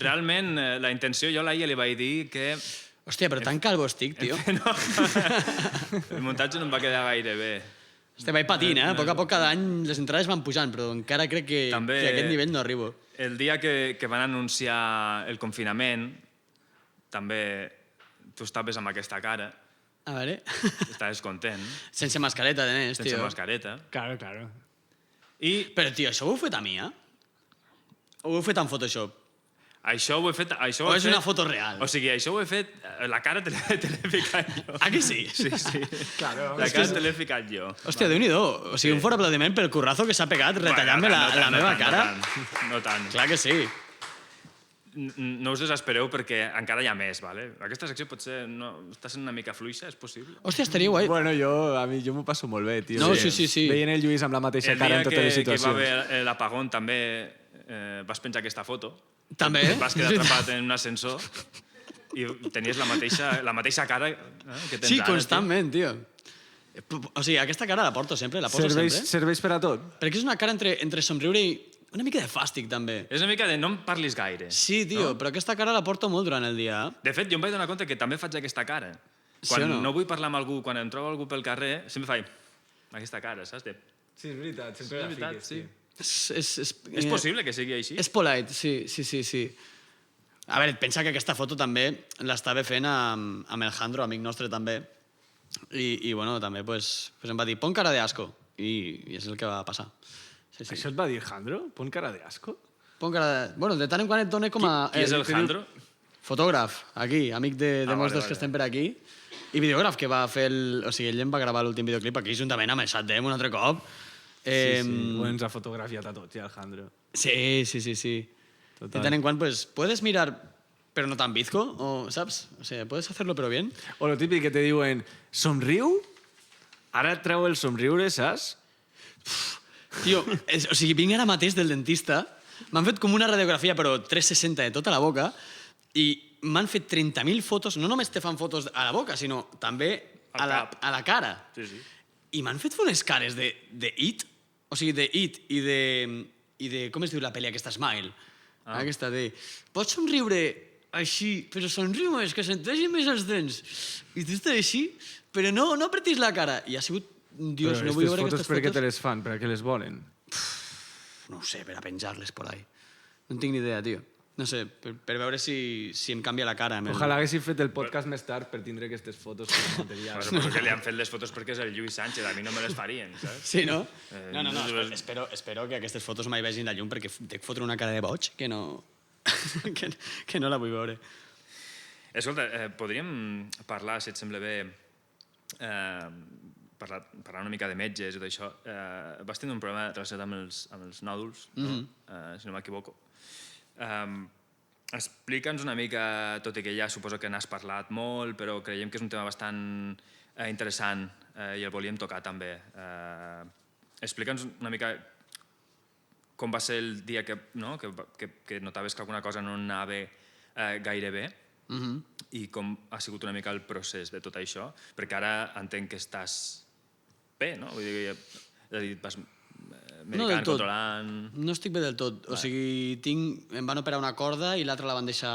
Speaker 3: Realment, la intenció, jo a l'Aia li vaig dir que...
Speaker 2: Hòstia, però tan calvo estic, tio.
Speaker 3: No. El muntatge no em va quedar gaire bé.
Speaker 2: Hòstia, vaig patint, eh? A poc a poc cada any les entrades van pujant, però encara crec que a aquest nivell no arribo.
Speaker 3: El dia que van anunciar el confinament, també tu estaves amb aquesta cara,
Speaker 2: A veure...
Speaker 3: estaves content,
Speaker 2: Sense mascareta, de més, tio.
Speaker 3: sense mascareta.
Speaker 4: Claro.
Speaker 3: I
Speaker 2: Però, tio, això ho heu fet a mi, eh? O ho heu fet en Photoshop?
Speaker 3: això ho he fet...
Speaker 2: O és una foto real?
Speaker 3: O sigui, això ho he fet... La cara te l'he ficat jo.
Speaker 2: Ah, que sí?
Speaker 3: Sí.
Speaker 4: Claro.
Speaker 3: La cara te l'he ficat jo.
Speaker 2: Hòstia, Déu-n'hi-do. O sigui, un fort aplaudiment pel currazo que s'ha pegat retallant-me la meva cara.
Speaker 3: No tant.
Speaker 2: Clar que sí.
Speaker 3: No us desespereu perquè encara hi ha més, ¿vale? Aquesta secció potser no, està sent una mica fluixa, és possible?
Speaker 2: Hòstia, estaria guai.
Speaker 4: Bueno, jo m'ho passo molt bé, tio.
Speaker 2: No, sí.
Speaker 4: Veient el Lluís amb la mateixa
Speaker 3: El
Speaker 4: cara
Speaker 3: dia
Speaker 4: en totes les
Speaker 3: que va
Speaker 4: situacions.
Speaker 3: haver l'apagón també vas penjar aquesta foto.
Speaker 2: També, eh?
Speaker 3: Vas quedar atrapat en un ascensor i tenies la mateixa cara que tens
Speaker 2: Sí,
Speaker 3: ara.
Speaker 2: constantment, tio. O sigui, aquesta cara la porto sempre, la poso sempre.
Speaker 4: Serveix per a tot.
Speaker 2: Perquè és una cara entre somriure i una mica de fàstic, també.
Speaker 3: És una mica de no em parlis gaire.
Speaker 2: Sí, tio, però aquesta cara la porto molt durant el dia.
Speaker 3: De fet, jo em vaig donar compte que també faig aquesta cara.
Speaker 2: Sí
Speaker 3: Quan
Speaker 2: o no?
Speaker 3: no vull parlar amb algú, quan em trobo algú pel carrer, sempre faig aquesta cara, saps?
Speaker 4: Sí, és veritat, sempre
Speaker 3: És veritat, sí. És possible que sigui així?
Speaker 2: És polite, sí. A veure, pensa que aquesta foto també l'estava fent amb el Jandro, amic nostre també, i bueno, també pues, em va dir, pon cara de asco, i és el que va passar. Sí.
Speaker 4: Això et va dir Jandro? Pon cara de asco?
Speaker 2: Pon cara de... Bueno, de tant en quant et dona com a...
Speaker 3: Qui és el Jandro?
Speaker 2: Fotògraf, aquí, amic de molts dels que estem per aquí, i videògraf que va fer O sigui, ell em va gravar l'últim videoclip aquí juntament amb el Saddam un altre cop.
Speaker 4: Sí. Ens ha fotografiat a tots, ja, el Jandro.
Speaker 2: Sí.
Speaker 4: Total.
Speaker 2: De tant en quant, pues, puedes mirar, pero no tan bizco, o, ¿sabes? O sea, puedes hacerlo, pero bien.
Speaker 4: O lo típic que te diuen, somriu? Ara et treu el somriure, saps?
Speaker 2: Tio, o sigui, vinc ara mateix del dentista, m'han fet com una radiografia, però 360 de tota la boca, i m'han fet 30.000 fotos, no només te fan fotos a la boca, sinó també a la cara.
Speaker 3: Sí.
Speaker 2: I m'han fet unes cares de It, o sigui, de It i de com es diu la pel·li aquesta, Smile? Aquesta de... Pots somriure així, però somriu més, que senteixin més els dents. I tu estàs així, però no apretis la cara. I ha sigut... Dios, no vull veure aquestes fotos.
Speaker 4: Per què te les fan? Per què les volen?
Speaker 2: No ho sé, per a penjar-les por ahí. No en tinc ni idea, tio. No sé, per veure si em canvia la cara.
Speaker 4: Ojalà haguessin fet el podcast més tard per tindre aquestes fotos com a material.
Speaker 3: Però que li han fet les fotos perquè és el Lluís Sánchez, a mi no me les farien, saps?
Speaker 2: Sí, no? No, espero que aquestes fotos mai vegin la llum perquè dec fotre una cara de boig que no... que no la vull veure.
Speaker 3: Escolta, podríem parlar, si et sembla bé, parlar una mica de metges i d'això. Vas tenir un problema relacionat amb els nòduls, si no m'equivoco. Explica'ns una mica, tot i que ja suposo que n'has parlat molt, però creiem que és un tema bastant interessant i el volíem tocar també. Explica'ns una mica com va ser el dia que notaves que alguna cosa no anava gaire bé i com ha sigut una mica el procés de tot això, perquè ara entenc que estàs bé, no? Vull dir, vas medicant, controlant...
Speaker 2: No estic bé del tot. O sigui, em van operar una corda i l'altra la van deixar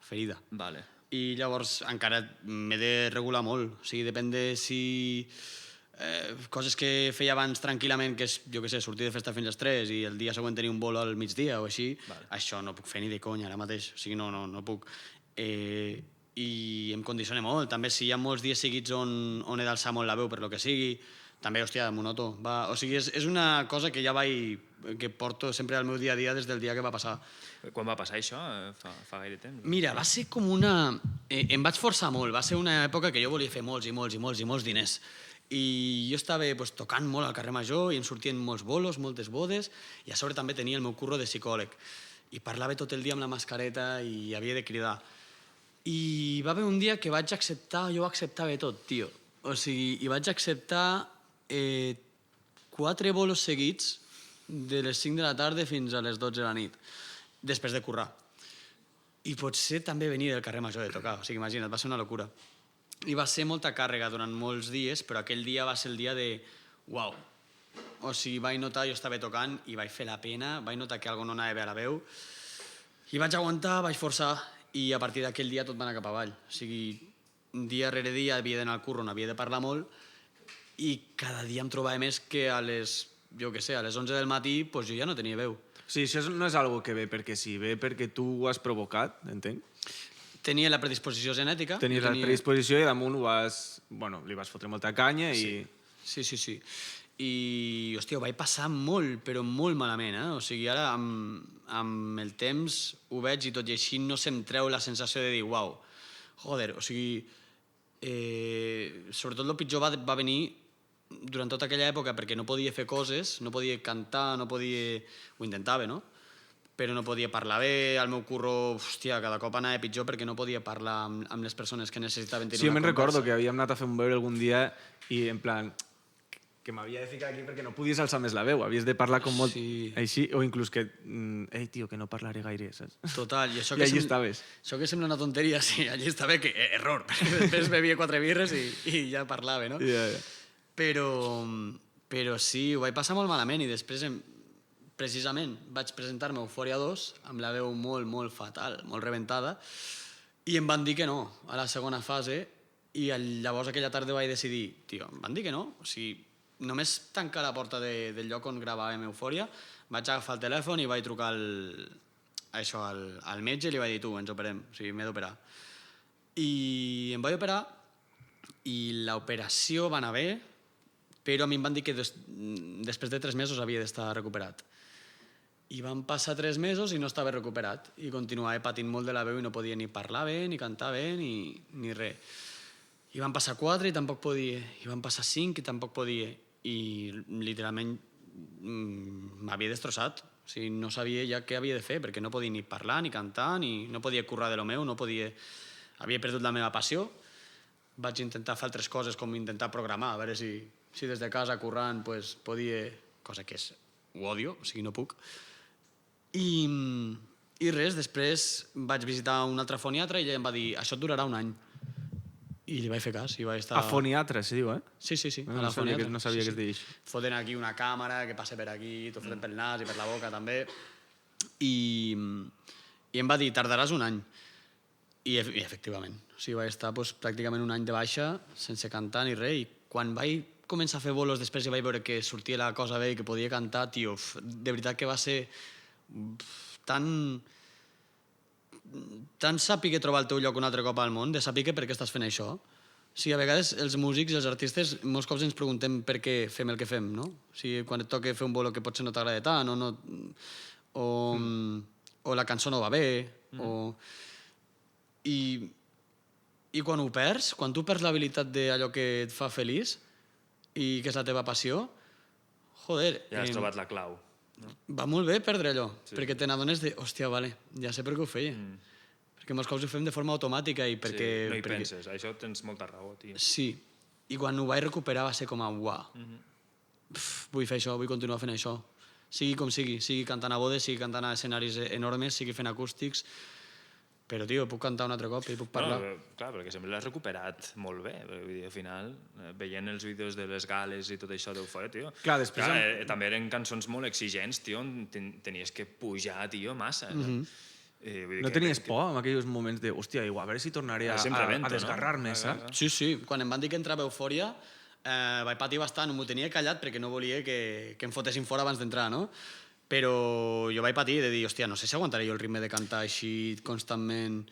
Speaker 2: ferida.
Speaker 3: Vale.
Speaker 2: I llavors encara m'he de regular molt. O sigui, depèn de si... coses que feia abans tranquil·lament, que és, jo què sé, sortir de festa fins a les 3 i el dia següent tenir un vol al migdia o així, això no puc fer ni de conya ara mateix. O sigui, no puc. I em condiciona molt. També si hi ha molts dies seguits on he d'alçar molt la veu per lo que sigui, també, hòstia, m'ho noto. O sigui, és una cosa que ja que porto sempre al meu dia a dia des del dia que va passar.
Speaker 3: Quan va passar això? Fa gaire temps?
Speaker 2: Mira, va ser com una... Em vaig forçar molt. Va ser una època que jo volia fer molts diners. I jo estava tocant molt al carrer Major i em sortien molts bolos, moltes bodes, i a sobre també tenia el meu curro de psicòleg. I parlava tot el dia amb la mascareta i havia de cridar. I va haver un dia que vaig acceptar, jo ho acceptava tot, tio. O sigui, i vaig acceptar 4 bolos seguits de les 5 de la tarda fins a les 12 de la nit, després de currar. I potser també venir del carrer Major de tocar, o sigui, imagina't, va ser una locura. I va ser molta càrrega durant molts dies, però aquell dia va ser el dia de... Uau! O sigui, vaig notar, jo estava tocant i vaig fer la pena, vaig notar que alguna no anava bé a la veu, i vaig aguantar, vaig forçar, i a partir d'aquell dia tot va anar cap avall. O sigui, dia rere dia havia d'anar al curro, n'havia de parlar molt, i cada dia em trobava més que a les 11 del matí, doncs jo ja no tenia veu.
Speaker 4: Sí, això no és algo que ve perquè sí, ve perquè tu ho has provocat, entenc?
Speaker 2: Tenia la predisposició genètica.
Speaker 4: Tenies la predisposició i damunt li vas fotre molta canya i...
Speaker 2: Sí. I, hòstia, ho vaig passar molt, però molt malament, eh? O sigui, ara amb el temps ho veig i tot i així no se'm treu la sensació de dir, uau, joder, o sigui, sobretot el pitjor va venir durant tota aquella època perquè no podia fer coses, no podia cantar, ho intentava, no? Però no podia parlar bé, al meu curro, hòstia, cada cop anava pitjor perquè no podia parlar amb les persones que necessitaven tenir una conversa.
Speaker 4: Sí, jo me'n recordo que havíem anat a fer un beure algun dia i en plan, que m'havia de ficar aquí perquè no podies alçar més la veu, havies de parlar com molt així, o inclús que, ei, tio, que no parlaré gaire, saps?
Speaker 2: Total, i això
Speaker 4: I allí estaves.
Speaker 2: Això que sembla una tonteria, sí, allí estava, que error, perquè després bevia 4 birres i ja parlava, no?
Speaker 4: Yeah.
Speaker 2: Però sí, ho vaig passar molt malament i després precisament vaig presentar-me a Eufòria 2 amb la veu molt, molt fatal, molt rebentada, i em van dir que no a la segona fase, i llavors aquella tarda vaig decidir, tio, em van dir que no, o sigui, només tancar la porta del lloc on gravàvem Eufòria, vaig agafar el telèfon i vaig trucar al metge i li vaig dir, tu, ens operem, o sigui, m'he d'operar. I em vaig operar i l'operació va anar bé, però a mi em van dir que després de 3 mesos havia d'estar recuperat. I van passar 3 mesos i no estava recuperat. I continuava patint molt de la veu i no podia ni parlar bé, ni cantar bé, ni res. I van passar 4 i tampoc podia. I van passar 5 i tampoc podia. I literalment m'havia destrossat. O sigui, no sabia ja què havia de fer, perquè no podia ni parlar, ni cantar, ni no podia currar de lo meu, no podia... Havia perdut la meva passió. Vaig intentar fer altres coses, com intentar programar, a veure si des de casa currant pues, podia... Cosa que és... Ho odio, o sigui, no puc. I res, després vaig visitar un altre foniatre i ella em va dir, això et durarà 1 any. I li vaig fer cas i vaig estar...
Speaker 4: A foniatre, se diu, eh?
Speaker 2: Sí, a la
Speaker 4: foniatre. No sabia que es deia.
Speaker 2: Foten aquí una càmera que passa per aquí, t'ho foten pel nas i per la boca també. I em va dir, tardaràs 1 any. I efectivament. O sigui, vaig estar pues, pràcticament 1 any de baixa, sense cantar ni res. I quan vaig començar a fer bolos després i vaig veure que sortia la cosa bé i que podia cantar, tio, de veritat que va ser tan saber trobar el teu lloc un altre cop al món, de saber per què estàs fent això. O sigui, a vegades els músics i els artistes molts cops ens preguntem per què fem el que fem, no? O sigui, quan et toca fer un bolo que potser no t'agrada tant, o la cançó no va bé, i quan ho perds, quan tu perds l'habilitat d'allò que et fa feliç i que és la teva passió, joder...
Speaker 3: Ja has trobat la clau.
Speaker 2: Va molt bé perdre allò, perquè te n'adones de, hòstia, vale, ja sé per què ho feia. Perquè molts cops ho fem de forma automàtica i perquè...
Speaker 3: Sí, no hi penses, això tens molta raó, tio.
Speaker 2: Sí, i quan ho vaig recuperar va ser com a, uau, vull fer això, vull continuar fent això. Sigui com sigui cantant a bodes, sigui cantant a escenaris enormes, sigui fent acústics, però, tio, puc cantar un altre cop i puc parlar.
Speaker 3: No, clar, perquè sempre l'has recuperat molt bé. Vull dir, al final, veient els vídeos de les gales i tot això d'Eufòria, tio...
Speaker 4: Clar, després...
Speaker 3: també eren cançons molt exigents, tio, on tenies que pujar, tio, massa.
Speaker 4: No tenies por en aquells moments de, hòstia, a veure si tornaré a desgarrar-me, saps?
Speaker 2: Sí. Quan em van dir que entrava Eufòria, vaig patir bastant, m'ho tenia callat perquè no volia que em fotessin fora abans d'entrar, no? Però jo vaig patir de dir, hòstia, no sé si aguantaré jo el ritme de cantar així constantment.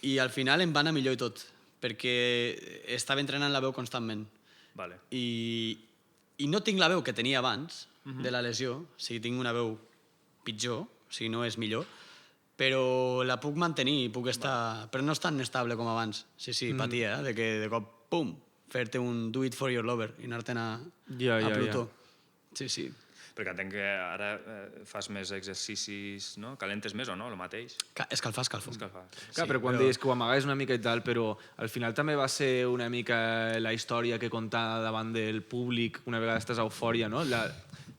Speaker 2: I al final em va anar millor i tot, perquè estava entrenant la veu constantment.
Speaker 3: Vale.
Speaker 2: I no tinc la veu que tenia abans de la lesió, o sigui, tinc una veu pitjor, o sigui, no és millor, però la puc mantenir i puc estar... Però no és tan estable com abans. Sí, patia, de que de cop, pum, fer-te un do it for your lover i anar-te'n a Plutó. Sí.
Speaker 3: Perquè entenc que ara fas més exercicis, no? Calentes més o no, el mateix?
Speaker 2: Escalfar.
Speaker 4: Clar, però quan deies que ho amagaves una mica i tal, però al final també va ser una mica la història que contar davant del públic una vegada estàs a Eufòria, no?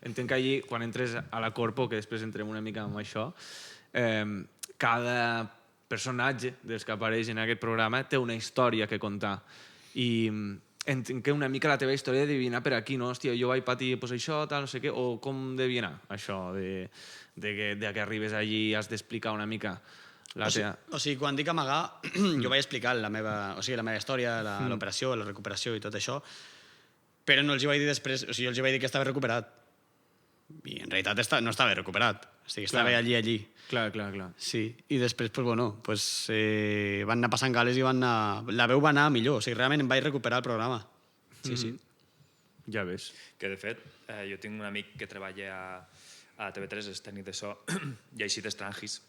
Speaker 4: Entenc que allí, quan entres a la Corpo, que després entrem una mica amb això, cada personatge dels que apareix en aquest programa té una història que contar. I entenc que una mica la teva història devia anar per aquí, no? Hòstia, jo vaig patir pues, això, tal, no sé què, o com devia anar això, de que arribes allí i has d'explicar una mica la teva...
Speaker 2: O sigui, quan dic amagar, jo vaig explicar la meva història, l'operació, la recuperació i tot això, però no els hi vaig dir després, o sigui, els hi vaig dir que estava recuperat. I en realitat no estava recuperat, o sigui, estava allí.
Speaker 4: Clar.
Speaker 2: Sí, i després, van anar passant gales i la veu va anar millor, o sigui, realment em vaig recuperar el programa. Sí.
Speaker 4: Ja ves.
Speaker 3: Que, de fet, jo tinc un amic que treballa a TV3, és tècnic de so, i així d'estrangis.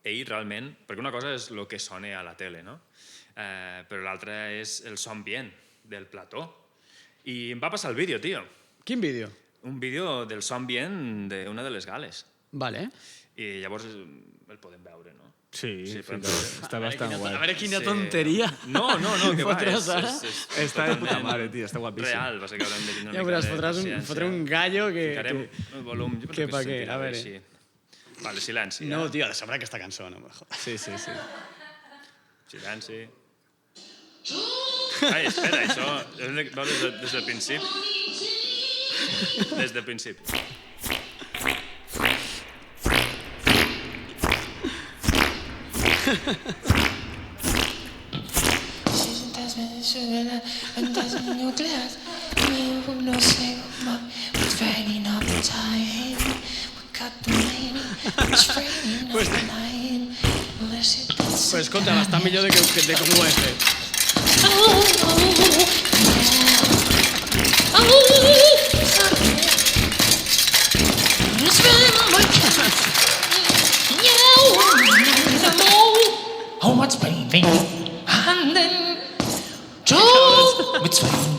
Speaker 3: Ell realment, perquè una cosa és el que sona a la tele, no? Però l'altra és el so ambient del plató. I em va passar el vídeo, tio.
Speaker 2: Quin vídeo?
Speaker 3: Un vídeo del so ambient d'una de les gales.
Speaker 2: Vale.
Speaker 3: I llavors el podem veure, no?
Speaker 4: Sí, està bastant guai.
Speaker 2: A veure quina tonteria.
Speaker 3: No, que va,
Speaker 4: està de puta mare, tio, està guapíssim.
Speaker 3: Real, va ser que haurem de tindre
Speaker 2: una mica de paciència. Fotré un gallo que...
Speaker 3: Ficarem el volum, jo crec que se sentirà així. Vale, silenci.
Speaker 2: No, tio, ha de saber aquesta cançó, no me jodas.
Speaker 4: Sí.
Speaker 3: Silenci. Ai, espera, això va des del principi. Des del principi.
Speaker 5: Fantasma nuclear. No sé, it's raining all the time. We got the rain, it's raining all the night.
Speaker 2: Pues escolta, bastant millor de com ho he fet.
Speaker 5: Oh, it's raining, and then oh, it's raining,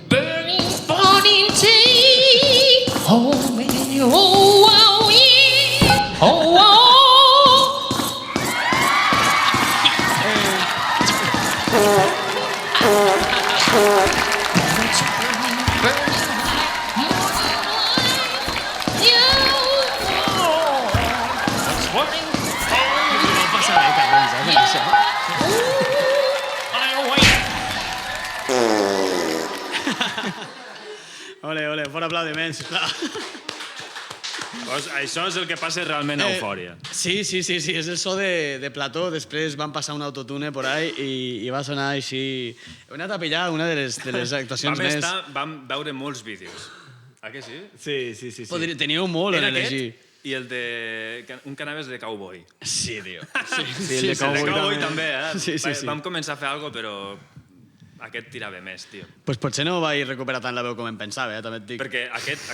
Speaker 5: burning tea. Oh, baby, oh, wow, yeah, oh, wow.
Speaker 2: Ole, ole, fora aplaudiments, sisplau.
Speaker 3: Pues això és el que passa realment a Eufòria.
Speaker 2: Sí, és el so de plató, després van passar un autotune por ahí i va sonar així... He anat a pillar una de les actuacions més...
Speaker 3: Vam veure molts vídeos. Ah, que sí?
Speaker 4: Sí.
Speaker 2: Teníeu molt en elegir.
Speaker 3: I el de... un que anaves de cowboy.
Speaker 2: Sí, tio.
Speaker 4: Sí, el de Cowboy
Speaker 3: també, eh?
Speaker 2: Sí.
Speaker 3: Vam començar a fer alguna cosa, però aquest tirava més, tio.
Speaker 2: Pues potser no vaig recuperar tant la veu com em pensava, també et dic.
Speaker 3: Perquè aquest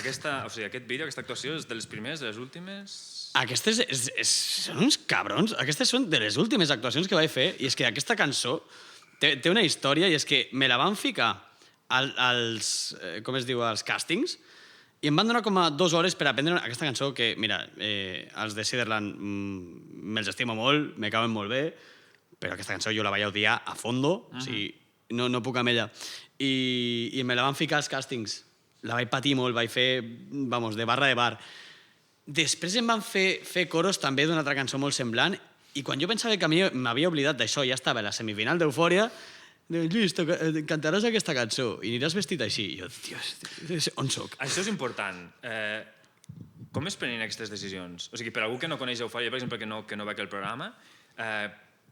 Speaker 3: vídeo, aquesta actuació, és de les primers, de les últimes...
Speaker 2: Aquestes són uns cabrons. Aquestes són de les últimes actuacions que vaig fer i és que aquesta cançó té una història i és que me la van ficar als càstings i em van donar com a 2 hores per aprendre aquesta cançó que, mira, els de Ciderland me'ls estimo molt, me cauen molt bé, però aquesta cançó jo la vaig odiar a fondo, o sigui, no puc amb ella. I me la van ficar als càstings. La vaig patir molt, vaig fer, de barra de bar. Després em van fer coros també d'una altra cançó molt semblant i quan jo pensava que m'havia oblidat d'això, ja estava a la semifinal d'Eufòria, diuen, Lluís, cantaràs aquesta cançó i aniràs vestit així. I jo, tio, on soc?
Speaker 3: Això és important. Com es prenen aquestes decisions? O sigui, per algú que no coneix Eufòria, per exemple, que no veig el programa,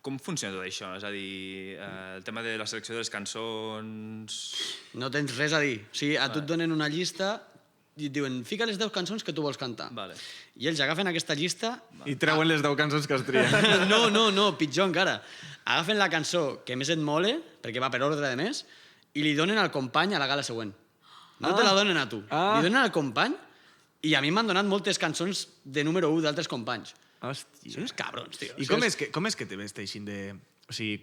Speaker 3: com funciona tot això? És a dir, el tema de la selecció de les cançons...
Speaker 2: No tens res a dir. O sigui, a tu et donen una llista i et diuen, fica les 10 cançons que tu vols cantar.
Speaker 3: Vale.
Speaker 2: I ells agafen aquesta llista...
Speaker 4: I treuen les 10 cançons que es trien.
Speaker 2: No, pitjor encara. Agafen la cançó que més et mole, perquè va per ordre de més, i li donen al company a la gala següent. No te la donen a tu. Li donen al company i a mi m'han donat moltes cançons de número 1 d'altres companys.
Speaker 4: Hòstia.
Speaker 2: Són uns cabrons, tio.
Speaker 4: I com és que te vesteixin de... O sigui,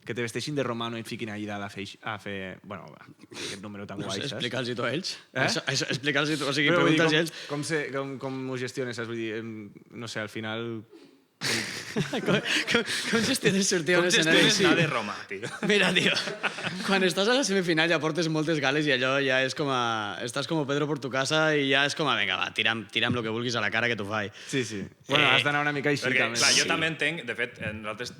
Speaker 4: que te vesteixin de romano i et fiquin allà dalt a fer... Bueno, aquest número tan guai, saps?
Speaker 2: Explica'ls-hi tu a ells.
Speaker 4: Eh?
Speaker 2: Explica'ls-hi tu, o sigui,
Speaker 4: Però vull dir,
Speaker 2: pregunta'ls a ells.
Speaker 4: com ho gestiones, saps? Vull dir, no sé, al final...
Speaker 2: Com gestiones sortir a un
Speaker 3: Com
Speaker 2: escenari?
Speaker 3: gestiones anar de Roma, tio?
Speaker 2: Mira, tio, quan estàs a la semifinal ja portes moltes gales i allò ja és com a... Estàs com a Pedro por tu casa i ja és com a, vinga, va, tira'm lo que vulguis a la cara que tu fai.
Speaker 4: Sí. Bueno, has d'anar una mica així,
Speaker 3: Perquè,
Speaker 4: també.
Speaker 3: clar, jo també entenc, de fet, nosaltres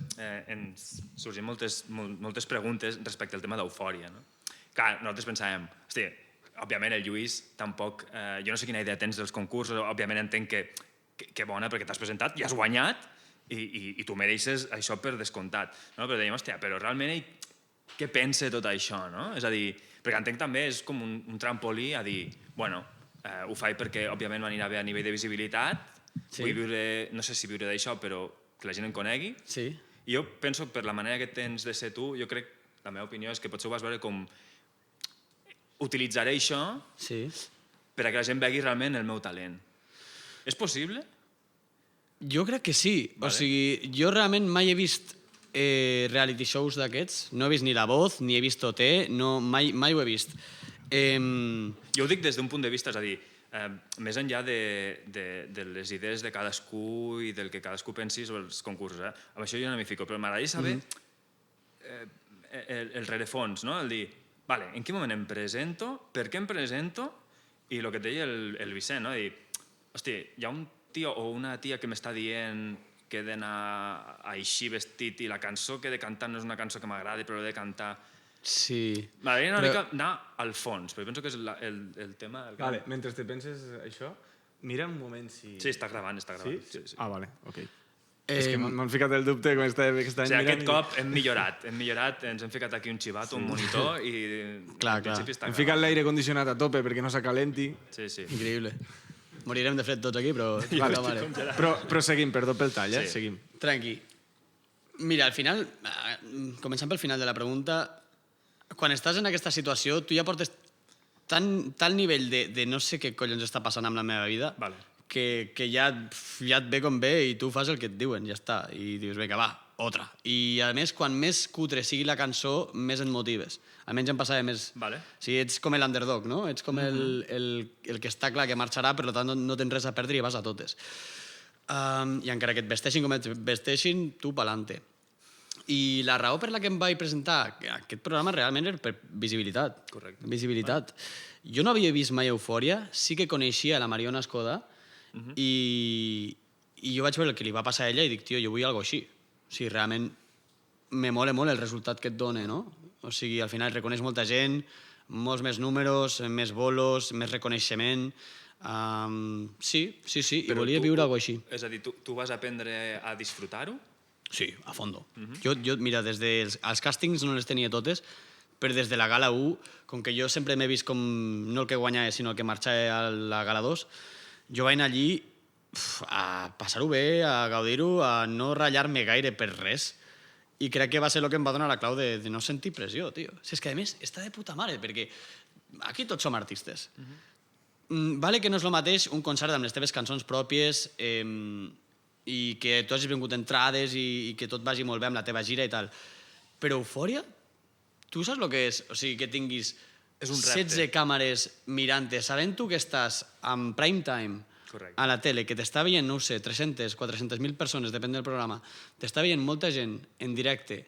Speaker 3: ens sorgien moltes preguntes respecte al tema d'Eufòria, no? Clar, nosaltres pensàvem, hosti, òbviament el Lluís tampoc... jo no sé quina idea tens dels concursos, òbviament entenc que bona perquè t'has presentat i has guanyat i tu mereixes això per descomptat, no? Però dèiem, hòstia, però realment ell què pensa tot això, no? És a dir, perquè entenc també és com un trampolí a dir, bueno, ho faig perquè òbviament m'anirà bé a nivell de visibilitat, vull viure, no sé si viure d'això, però que la gent em conegui.
Speaker 2: Sí.
Speaker 3: I jo penso que per la manera que tens de ser tu, jo crec, la meva opinió és que potser ho vas veure com utilitzaré això perquè la gent vegi realment el meu talent. És possible?
Speaker 2: Jo crec que sí. Vale. O sigui, jo realment mai he vist reality shows d'aquests. No he vist ni La Voz, ni he vist OT, no, mai ho he vist.
Speaker 3: Jo ho dic des d'un punt de vista, és a dir, més enllà de les idees de cadascú i del que cadascú pensi sobre els concursos. Amb això jo no m'hi fico, però m'agradaria saber el rerefons, no? El dir, vale, en quin moment em presento, per què em presento, i el que et deia el Vicent, no? Dir, hosti, hi ha un tio o una tia que m'està dient que he d'anar així vestit i la cançó que he de cantar no és una cançó que m'agradi, però he de cantar...
Speaker 2: Sí.
Speaker 3: M'agradaria una mica anar al fons, perquè penso que és el tema...
Speaker 4: Vale, mentre te penses això, mira un moment si...
Speaker 3: Sí, està gravant.
Speaker 4: Sí?
Speaker 3: Sí.
Speaker 4: Ah, vale, ok. És que m'han ficat el dubte com estava
Speaker 3: O sigui, aquest cop hem millorat, ens hem ficat aquí un xivat, un monitor i
Speaker 2: Clar,
Speaker 3: en principi està
Speaker 4: Hem ficat l'aire condicionat a tope perquè no s'acalenti.
Speaker 3: Sí, sí.
Speaker 2: Increïble. Morirem de fred tots aquí, però...
Speaker 4: Vale. Però seguim, perdó pel tall,
Speaker 3: Sí.
Speaker 4: seguim.
Speaker 2: Tranqui. Mira, al final, començant pel final de la pregunta, quan estàs en aquesta situació, tu ja portes tal nivell de no sé què collons està passant amb la meva vida,
Speaker 3: Vale.
Speaker 2: que ja et ve com ve i tu fas el que et diuen, ja està. I dius, vinga, va, otra. I a més, quan més cutre sigui la cançó, més et motives. Almenys em passava més...
Speaker 3: Vale.
Speaker 2: O sigui, ets com l'underdog, no? Ets com el que està clar que marxarà, per tant no tens res a perdre i vas a totes. I encara que et vesteixin com et vesteixin, tu pa'lante. I la raó per la que em vaig presentar aquest programa realment era per visibilitat.
Speaker 3: Correcte.
Speaker 2: Visibilitat. Jo no havia vist mai Eufòria, sí que coneixia la Mariona Escoda i jo vaig veure el que li va passar a ella i dic, tio, jo vull alguna així. O sigui, realment me mola molt el resultat que et dona, no? O sigui, al final reconeix molta gent, molts més números, més bolos, més reconeixement... sí, i volia viure alguna així.
Speaker 3: És a dir, tu vas aprendre a disfrutar-ho?
Speaker 2: Sí, a fondo. Jo, mira, des dels els càstings no les tenia totes, però des de la Gala 1, com que jo sempre m'he vist com no el que guanyava, sinó el que marxava a la Gala 2, jo vaig anar allí a passar-ho bé, a gaudir-ho, a no ratllar-me gaire per res. I crec que va ser el que em va donar la clau de no sentir pressió, tio. Si és que, a més, està de puta mare, perquè aquí tots som artistes. Vale que no és el mateix un concert amb les teves cançons pròpies i que tu hagis vingut entrades i que tot vagi molt bé amb la teva gira i tal. Però Eufòria, tu saps el que és? O sigui, que tinguis
Speaker 3: És un repte.
Speaker 2: 16 càmeres mirant-te, sabent tu que estàs en prime time
Speaker 3: Correcte.
Speaker 2: a la tele, que t'està veient, no ho sé, 300, 400.000 persones, depèn del programa, t'està veient molta gent en directe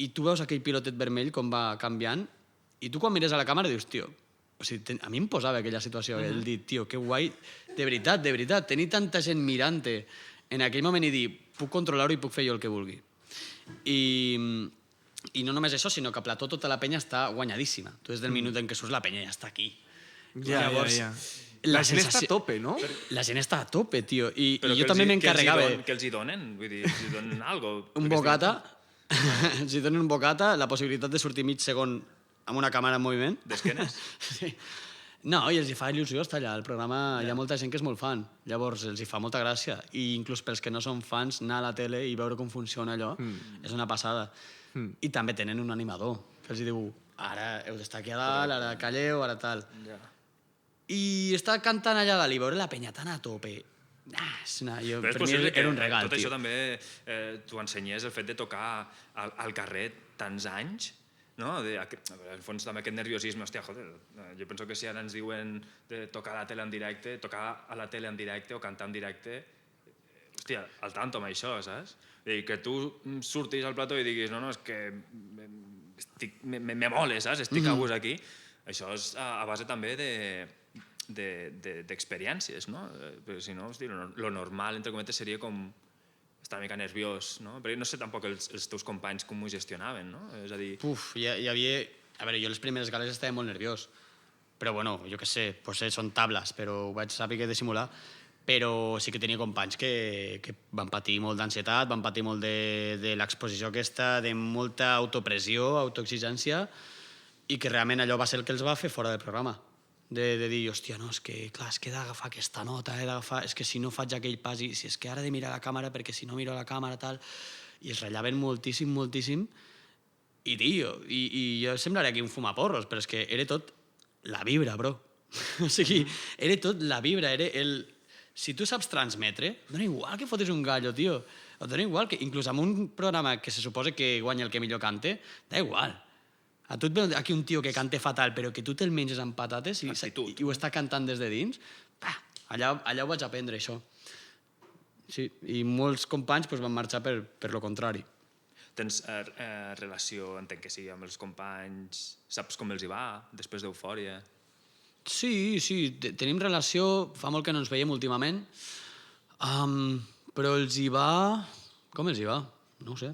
Speaker 2: i tu veus aquell pilotet vermell com va canviant i tu quan mires a la càmera dius, tio, o sigui, a mi em posava aquella situació, el dir, tio, que guai, de veritat, tenir tanta gent mirant-te en aquell moment i dir, puc controlar-ho i puc fer jo el que vulgui. I no només això, sinó que a plató tota la penya està guanyadíssima. Tu des del minut en què surts la penya ja està aquí.
Speaker 4: Ja. La gent està a tope, no?
Speaker 2: La gent està a tope, tio. I
Speaker 3: Però
Speaker 2: jo també m'encarregava...
Speaker 3: Que els hi donen? Vull dir, els hi donen alguna cosa?
Speaker 2: Un bocata, els hi donen un bocata, la possibilitat de sortir mig segon amb una càmera en moviment.
Speaker 3: D'esquenes?
Speaker 2: Sí. No, i els hi fa il·lusió estar allà. El programa hi ha molta gent que és molt fan. Llavors, els hi fa molta gràcia. I inclús pels que no són fans, anar a la tele i veure com funciona allò és una passada. I també tenen un animador que els hi diu, ara heu d'estar aquí a dalt, ara calleu, ara tal.
Speaker 3: Ja.
Speaker 2: I estar cantant allà dalt i veure la penya tan a tope...
Speaker 3: Però és
Speaker 2: per mi
Speaker 3: possible
Speaker 2: era un regal,
Speaker 3: tot
Speaker 2: tio.
Speaker 3: això també t'ho ensenyés, el fet de tocar al carrer tants anys, no? Al fons també aquest nerviosisme, hòstia, joder, jo penso que si ara ens diuen de tocar a la tele en directe, tocar a la tele en directe o cantar en directe, hòstia, al tanto amb això, saps? I que tu surtis al plató i diguis, no, és que me mole, saps? Estic a gust aquí. Això és a base també d'experiències, no? Perquè si no, hosti, lo normal, entre cometes, seria com estar una mica nerviós, no? Perquè no sé tampoc els teus companys com ho gestionaven, no? És a dir...
Speaker 2: Hi havia... A veure, jo les primeres gales estava molt nerviós. Però, bueno, jo què sé, potser són tables, però ho vaig saber dissimular. Però sí que tenia companys que van patir molt d'ansietat, van patir molt de l'exposició aquesta, de molta autopressió, autoexigència, i que realment allò va ser el que els va fer fora del programa. De dir, hòstia, no, és que, clar, és que he d'agafar aquesta nota, és que si no faig aquell pas, i si és que ara he de mirar la càmera, perquè si no miro la càmera, tal... I es ratllaven moltíssim, i, tio, i jo semblaré aquí un fumaporros, però és que era tot la vibra, bro. O sigui, era tot la vibra, era el... Si tu saps transmetre, dona igual que fotis un gallo, tio. Et dona igual que, inclús amb un programa que se suposa que guanya el que millor cante, da igual. A tu et ve aquí un tio que cante fatal, però que tu te'l menges amb patates i ho està cantant des de dins, allà ho vaig aprendre, això. Sí, i molts companys van marxar per lo contrari.
Speaker 3: Tens relació, entenc que sí, amb els companys, saps com els hi va després d'Eufòria?
Speaker 2: Sí, tenim relació, fa molt que no ens veiem últimament, però els hi va... Com els hi va? No ho sé.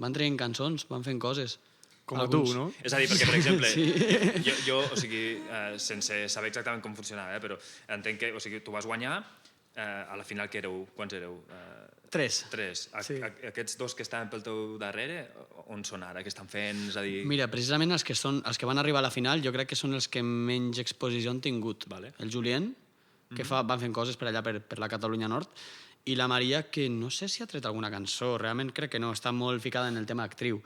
Speaker 2: Van traient cançons, van fent coses.
Speaker 4: Com a tu, no?
Speaker 3: És a dir, perquè, per exemple,
Speaker 2: Sí.
Speaker 3: jo, o sigui, sense saber exactament com funcionava, però entenc que, o sigui, tu vas guanyar, a la final que éreu, quants éreu?
Speaker 2: 3.
Speaker 3: 3.
Speaker 2: Sí.
Speaker 3: Aquests 2 que estaven pel teu darrere, on són ara? Què estan fent? És a dir...
Speaker 2: Mira, precisament els que van arribar a la final jo crec que són els que menys exposició han tingut.
Speaker 3: Vale.
Speaker 2: El Julien, que van fent coses per allà per la Catalunya Nord, i la Maria, que no sé si ha tret alguna cançó, realment crec que no, està molt ficada en el tema actriu.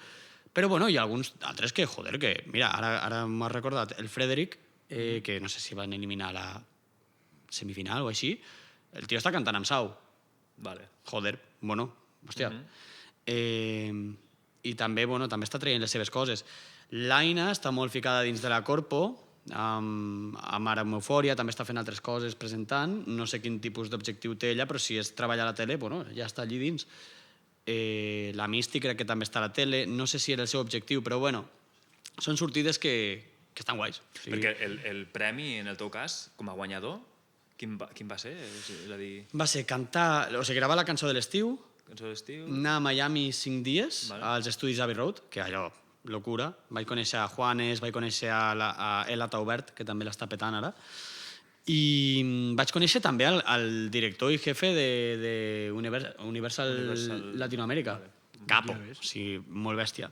Speaker 2: Però bueno, hi ha alguns altres que, joder, que... Mira, ara m'ho has recordat, el Frederic, que no sé si van eliminar a la semifinal o així, el tio està cantant amb Sau.
Speaker 3: Vale.
Speaker 2: Joder, bueno, hòstia. I també, bueno, també està traient les seves coses. L'Aina està molt ficada dins de la Corpo, amb Ara amb Eufòria, també està fent altres coses presentant, no sé quin tipus d'objectiu té ella, però si és treballar a la tele, bueno, ja està allí dins. La Misty crec que també està a la tele, no sé si era el seu objectiu, però bueno, són sortides que estan guais. O sigui,
Speaker 3: Perquè el premi, en el teu cas, com a guanyador, quin va ser? És a dir,
Speaker 2: va ser cantar, o sigui, gravar la cançó de l'estiu,
Speaker 3: cançó d'estiu...
Speaker 2: anar a Miami 5 dies,
Speaker 3: Vale.
Speaker 2: als estudis Abbey Road, que allò, locura. Vaig conèixer a Juanes, vaig conèixer a Ela Taubert, que també l'està petant ara, i vaig conèixer també al director i jefe de Universal Latinoamèrica. Capo, o sigui, molt bèstia.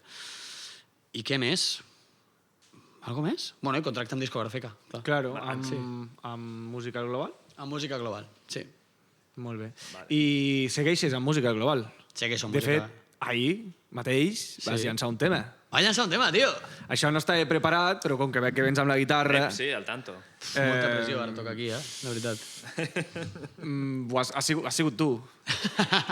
Speaker 2: I què més? Algo més? Bueno, i contracte amb discogràfica. Clar.
Speaker 4: Claro, amb música global.
Speaker 2: Amb música global, sí.
Speaker 4: Molt bé. I segueixes amb música global.
Speaker 2: Sé que som
Speaker 4: De
Speaker 2: música...
Speaker 4: fet, ahir mateix vas llançar un tema.
Speaker 2: Va llançar un tema, tio!
Speaker 4: Això no estava preparat, però com que veig que vens amb la guitarra...
Speaker 3: Sí, al tanto.
Speaker 2: Molta pressió ara toca aquí, la veritat.
Speaker 4: Has sigut tu,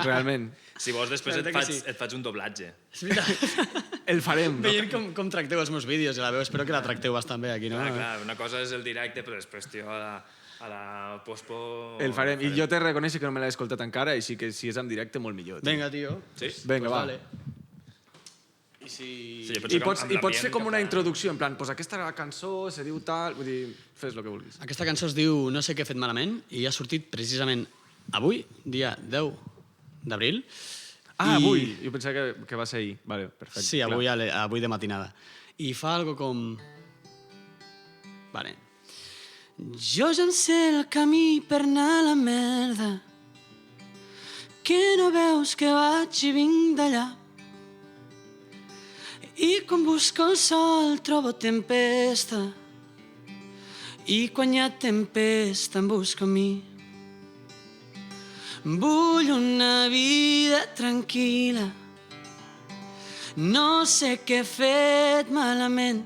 Speaker 4: realment.
Speaker 3: Si vols, després
Speaker 2: La veritat que
Speaker 3: et faig un doblatge.
Speaker 2: És veritat.
Speaker 4: El farem. No?
Speaker 2: Veient com tracteu els meus vídeos i la veu, espero que la tracteu bastant bé aquí, no?
Speaker 3: Clar, una cosa és el directe, però després, tio, a la pospo...
Speaker 4: El farem. I jo t'he de reconèixer que no me l'he escoltat encara, així que si és en directe, molt millor. Tio.
Speaker 2: Vinga, tio.
Speaker 3: Sí?
Speaker 4: Vinga, va.
Speaker 2: Vale. I si...
Speaker 3: Sí, jo penso
Speaker 4: I
Speaker 3: que
Speaker 4: pots,
Speaker 3: amb
Speaker 4: I pots
Speaker 3: l'ambient
Speaker 4: fer com
Speaker 3: que
Speaker 4: una
Speaker 3: fa-
Speaker 4: introducció, en plan, pues aquesta cançó se diu tal... Vull dir, fes el que vulguis.
Speaker 2: Aquesta cançó es diu No sé què he fet malament i ha sortit precisament avui, dia 10 d'abril.
Speaker 4: Ah,
Speaker 2: I-
Speaker 4: avui. Jo pensava que va ser ahir. Vale, perfecte.
Speaker 2: Sí, avui, avui de matinada. I fa algo com... Vale. Jo ja em sé el camí per anar a la merda, que no veus que vaig i vinc d'allà. I quan busco el sol trobo tempesta, i quan hi ha tempesta em busco a mi. Vull una vida tranquil·la, no sé què he fet malament.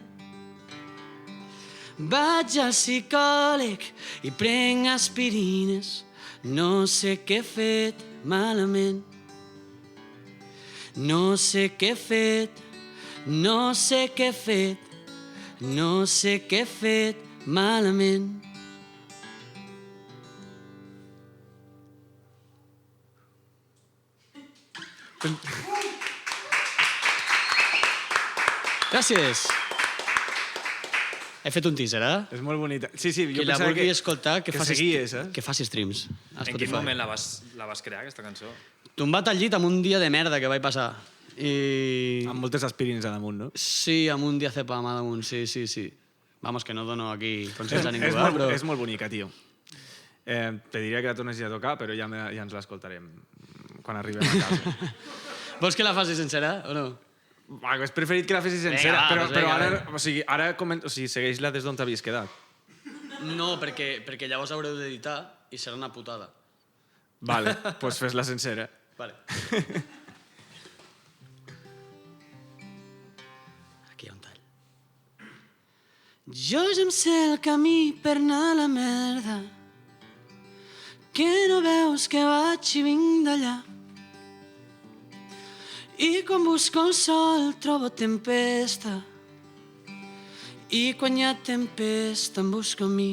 Speaker 2: Vaig al psicòleg i prenc aspirines, no sé què he fet malament. No sé què he fet, no sé què he fet, no sé què he fet malament. Gràcies. He fet un teaser, eh?
Speaker 4: És molt bonita. Sí, sí, jo
Speaker 2: Qui la
Speaker 4: pensava
Speaker 2: vulgui escoltar, que faci,
Speaker 4: seguies, eh?
Speaker 2: que faci streams a
Speaker 3: En
Speaker 2: Spotify.
Speaker 3: quin moment la vas crear, aquesta cançó?
Speaker 2: Tombat al llit amb un dia de merda que vaig passar. I...
Speaker 4: Amb moltes aspirines a damunt, no?
Speaker 2: Sí, amb un diazepam a damunt, sí, sí, sí. Vamos, que no dono aquí consells a ningú,
Speaker 4: és, molt,
Speaker 2: però...
Speaker 4: és molt bonica, tio. Te diria que la tornessis a tocar, però ja ens l'escoltarem quan arribem a casa.
Speaker 2: Vols que la faci sencera o no?
Speaker 4: Hauria preferit que la fessis sencera,
Speaker 2: Vinga, va,
Speaker 4: però
Speaker 2: vinga,
Speaker 4: ara, segueix-la des d'on t'havies quedat.
Speaker 2: No, perquè llavors haureu d'editar i serà una putada.
Speaker 4: Vale, doncs fes-la sencera.
Speaker 2: Vale. Aquí hi ha un tall. Jo ja em sé el camí per anar a la merda, que no veus que vaig i vinc d'allà. I quan busco el sol trobo tempesta, i quan hi ha tempesta em busco a mi.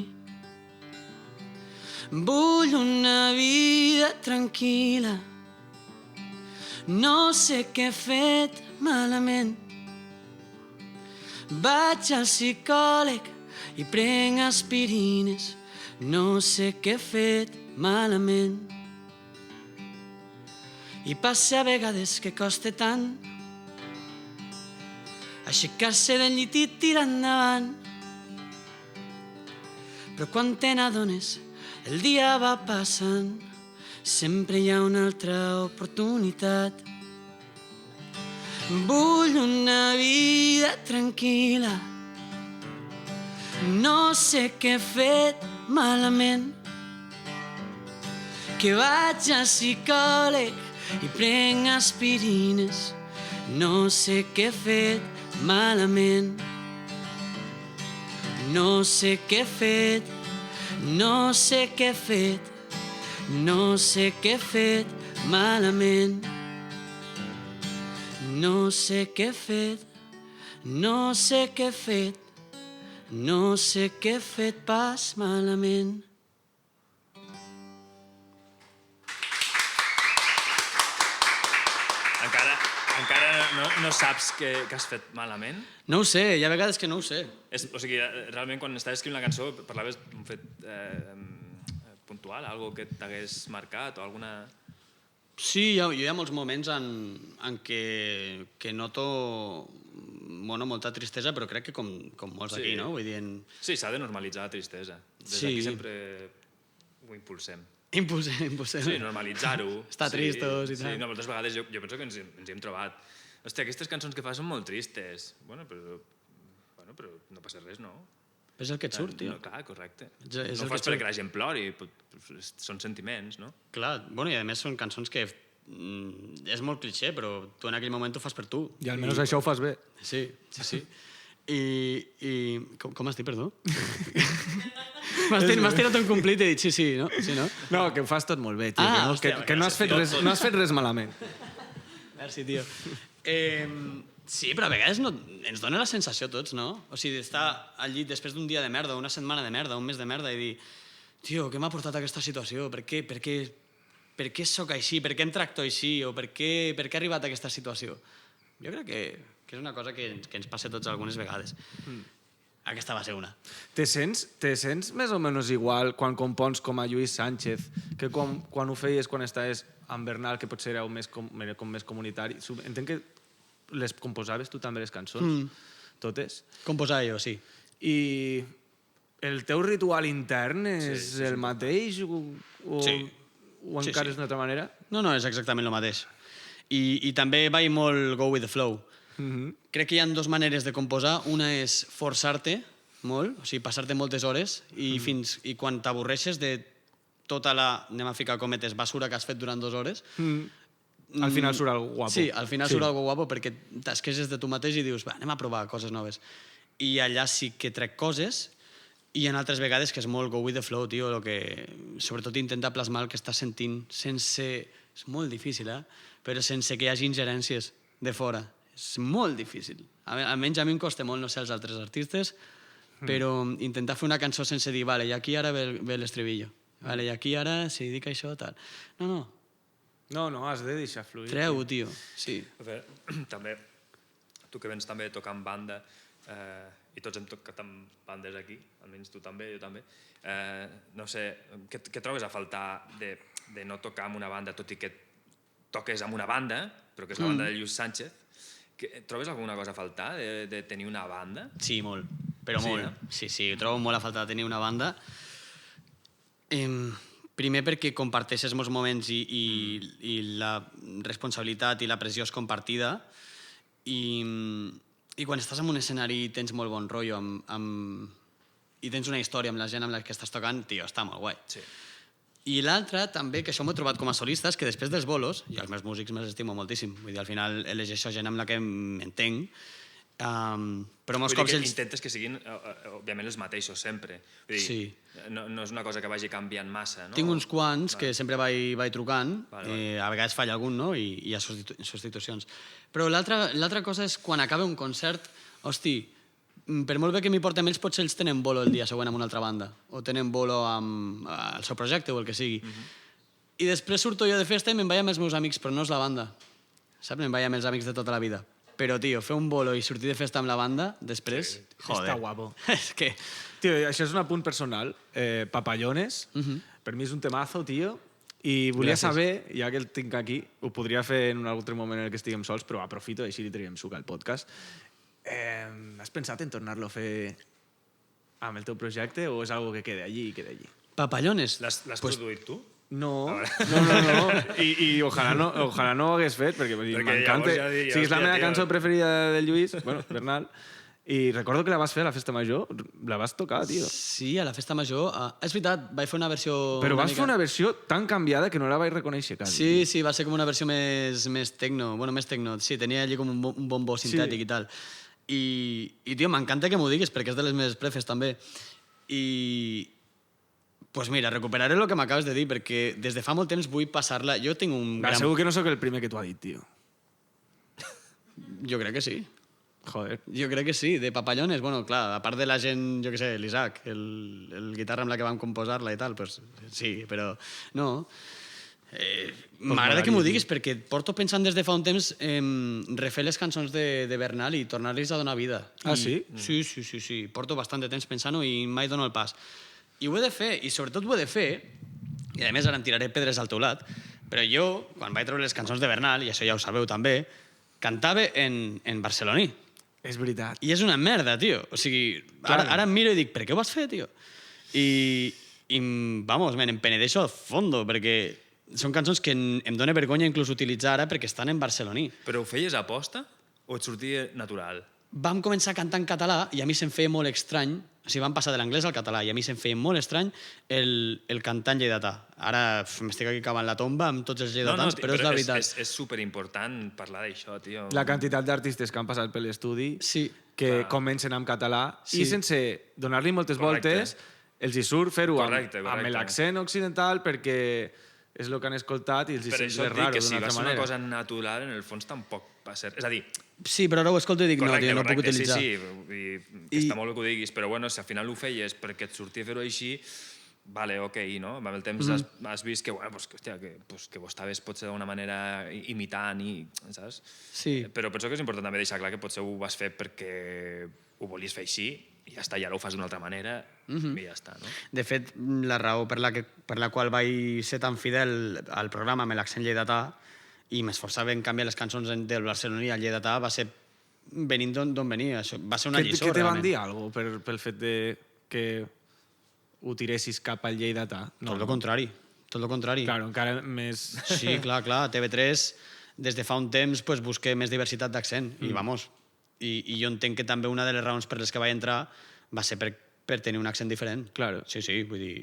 Speaker 2: Vull una vida tranquil·la, no sé què he fet malament. Vaig al psicòleg i prenc aspirines, no sé què he fet malament. I passa a vegades que costa tant aixecar-se del llit i tirar endavant. Però quan te n'adones el dia va passant sempre hi ha una altra oportunitat. Vull una vida tranquil·la. No sé què he fet malament, que vaig al psicòleg i prenc aspirines. No sé què he fet malament. No sé què he fet, no sé què he fet, no sé què he fet malament. No sé què he fet, no sé què he fet, no sé què he fet pas malament.
Speaker 3: Encara no saps què has fet malament?
Speaker 2: No ho sé, hi ha vegades que no ho sé.
Speaker 3: O sigui, realment quan estaves escrivint la cançó parlaves d'un fet puntual, algo que t'hagués marcat o alguna...
Speaker 2: Sí, jo hi ha molts moments en què noto molta tristesa, però crec que com molts aquí, no? Vull dir...
Speaker 3: Sí, s'ha de normalitzar la tristesa. Des d'aquí sempre ho impulsem.
Speaker 2: Impulsem.
Speaker 3: Sí, normalitzar-ho.
Speaker 2: Estar tristos i tal.
Speaker 3: Sí, moltes vegades jo penso que ens hi hem trobat. Hòstia, aquestes cançons que fas són molt tristes. Bueno, però no passa res, no?
Speaker 2: És el que et surt, tio.
Speaker 3: No, clar, correcte.
Speaker 2: És
Speaker 3: no
Speaker 2: el
Speaker 3: fas
Speaker 2: que
Speaker 3: perquè la gent plori, són sentiments, no?
Speaker 2: Clar, bueno, i a més són cançons que és molt cliché, però tu en aquell moment ho fas per tu.
Speaker 4: I almenys això ho fas bé.
Speaker 2: Sí. I com has dit, perdó? M'has tirat un complit i he dit sí, no? Sí, no?
Speaker 4: No, que ho fas tot molt bé, tio.
Speaker 2: Hòstia,
Speaker 4: que no has fet res malament.
Speaker 2: Merci, tio. Sí, però a vegades ens dona la sensació a tots, no? O sigui, d'estar al llit després d'un dia de merda, una setmana de merda, un mes de merda, i dir, tio, què m'ha portat a aquesta situació? Per què sóc així? Per què em tracto així? O per què he arribat a aquesta situació? Jo crec que és una cosa que ens passa a tots algunes vegades. Aquesta va ser una.
Speaker 4: Te sents més o menys igual quan compons com a Lluís Sánchez que quan ho feies quan estaves amb Bernal, que potser éreu més comunitari? Entenc que les composaves tu també, les cançons? Totes?
Speaker 2: Composar jo, sí.
Speaker 4: I el teu ritual intern és el mateix o encara és d'una altra manera?
Speaker 2: No, és exactament el mateix. I també vaig molt go with the flow. Crec que hi ha dues maneres de composar. Una és forçar-te molt, o sigui, passar-te moltes hores i quan t'avorreixes de tota la, anem a ficar cometes, basura que has fet durant 2 hores.
Speaker 4: Al final surt algo guapo.
Speaker 2: Sí, al final surt algo guapo perquè t'esqueixes de tu mateix i dius, va, anem a provar coses noves. I allà sí que trec coses i hi ha altres vegades que és molt go with the flow, tio, sobretot intentar plasmar el que estàs sentint sense... És molt difícil, però sense que hi hagi ingerències de fora. És molt difícil. Almenys a mi em costa molt, no sé, els altres artistes, però intentar fer una cançó sense dir, vale, i aquí ara ve l'estribillo, vale, i aquí ara si dic això, tal. No.
Speaker 4: No, has de deixar fluir.
Speaker 2: Treu-ho, tio, sí.
Speaker 3: També, tu que vens també tocant banda, i tots hem tocat amb bandes aquí, almenys tu també, jo també, no sé, què trobes a faltar de no tocar amb una banda, tot i que toques amb una banda, però que és la banda de Lluís Sánchez? Trobes alguna cosa a faltar de tenir una banda?
Speaker 2: Sí, molt, però molt. Sí, trobo molt a faltar de tenir una banda. Primer perquè comparteixes molts moments i la responsabilitat i la pressió és compartida i quan estàs en un escenari i tens molt bon rotllo i tens una història amb la gent amb la que estàs tocant, tio, està molt guai.
Speaker 3: Sí.
Speaker 2: I l'altre, també, que això m'ho he trobat com a solista, és que després dels bolos, i els meus músics me'ls estimo moltíssim, vull dir, al final elegeixo gent amb la que m'entenc, però molts cops ells...
Speaker 3: Intentes que siguin, òbviament, els mateixos sempre. Vull dir,
Speaker 2: sí.
Speaker 3: No és una cosa que vagi canviant massa, no?
Speaker 2: Tinc uns quants que sempre vaig trucant, a vegades falla algun, no?, i hi ha substitucions. Però l'altra cosa és quan acaba un concert, hosti, per molt bé que m'hi portem ells, potser ells tenen bolo el dia següent amb una altra banda, o tenen bolo amb el seu projecte o el que sigui. I després surto jo de festa i me'n vaig amb els meus amics, però no és la banda. Saps? Me'n vaig amb els amics de tota la vida. Però, tio, fer un bolo i sortir de festa amb la banda, després...
Speaker 4: Sí, joder. Està guapo.
Speaker 2: És que...
Speaker 4: Tio, això és un apunt personal. Papallones, per mi és un temazo, tio, i volia saber, ja que el tinc aquí, ho podria fer en un altre moment en què estiguem sols, però aprofito, així li traiem suc al podcast. Has pensat en tornar-lo a fer amb el teu projecte o és algo que queda allí i queda allí?
Speaker 2: Papallones?
Speaker 3: L'has produït tu?
Speaker 4: No. I ojalà no ho hagués fet, perquè m'encanta. Si és la meva cançó preferida del Lluís, bueno, Bernal, i recordo que la vas fer a la festa major, la vas tocar, tio.
Speaker 2: Sí, a la festa major. És veritat, vaig fer una versió...
Speaker 4: Però vas fer una versió tan canviada que no la vaig reconèixer quasi.
Speaker 2: Sí, va ser com una versió més tecno. Bueno, més tecno. Sí, tenia allí com un bombo sintètic i tal. I tio, m'encanta que m'ho diguis, perquè és de les meves prefes, també. I... Pues mira, recuperaré el que m'acabes de dir, perquè des de fa molt temps vull passar-la. Jo tinc un gran...
Speaker 4: Segur que no sóc el primer que t'ho ha dit, tio.
Speaker 2: Jo crec que sí.
Speaker 4: Joder.
Speaker 2: Jo crec que sí, de papallones. Bueno, clar, a part de la gent, jo què sé, l'Isaac, el guitarra amb la que vam composar-la i tal, pues sí, però no. M'agrada que m'ho diguis perquè porto pensant des de fa un temps refer les cançons de Bernal i tornar-los a donar vida.
Speaker 4: Ah, sí?
Speaker 2: Sí. Porto bastant de temps pensant-ho i mai dono el pas. I ho he de fer, i sobretot ho he de fer, i a més ara em tiraré pedres al teulat, però jo, quan vaig treure les cançons de Bernal, i això ja ho sabeu també, cantava en barceloní.
Speaker 4: És veritat.
Speaker 2: I és una merda, tio. O sigui, ara em miro i dic, per què ho vas fer, tio? I vamos, em penedeixo al fondo, perquè són cançons que em dóna vergonya inclús utilitzar ara perquè estan en barceloní.
Speaker 3: Però ho feies a aposta o et sortia natural?
Speaker 2: Vam començar a cantar en català i a mi se'm feia molt estrany, o sigui, vam passar de l'anglès al català i a mi se'm feia molt estrany el cantar en lleidatà. Ara m'estic aquí cavant la tomba amb tots els lleidatans, però és la veritat.
Speaker 3: És superimportant parlar d'això, tio.
Speaker 4: La quantitat d'artistes que han passat per l'estudi que comencen en català i sense donar-li moltes voltes els hi surt fer-ho amb l'accent occidental perquè és el que han escoltat i els hi sembla raro d'una altra manera.
Speaker 3: Per això dic que si va ser una cosa natural, en el fons tampoc va ser... És a dir...
Speaker 2: Sí, però ara ho escolto i dic, no, tio, no ho puc utilitzar.
Speaker 3: Sí, i està molt bé que ho diguis, però bueno, si al final ho feies perquè et sortia fer-ho així, vale, ok, no? Amb el temps has vist que, bueno, hòstia, que ho estaves potser d'una manera imitant i, saps?
Speaker 2: Sí.
Speaker 3: Però penso que és important també deixar clar que potser ho vas fer perquè ho volies fer així i ja està, ja ho fas d'una altra manera i ja està, no?
Speaker 2: De fet, la raó per la qual vaig ser tan fidel al programa amb l'accent lleidatà i m'esforçava en canviar les cançons del barceloní al lleidatà va ser venint d'on venia. Això va ser una lliçó,
Speaker 4: realment. Què te van dir alguna cosa pel fet de que ho tiressis cap al lleidatà?
Speaker 2: No. Tot el contrari.
Speaker 4: Claro, encara més...
Speaker 2: Sí, clar, TV3 des de fa un temps pues, busqué més diversitat d'accent i vamos. I jo entenc que també una de les raons per les que vaig entrar va ser per tenir un accent diferent.
Speaker 4: Claro.
Speaker 2: Sí, vull dir...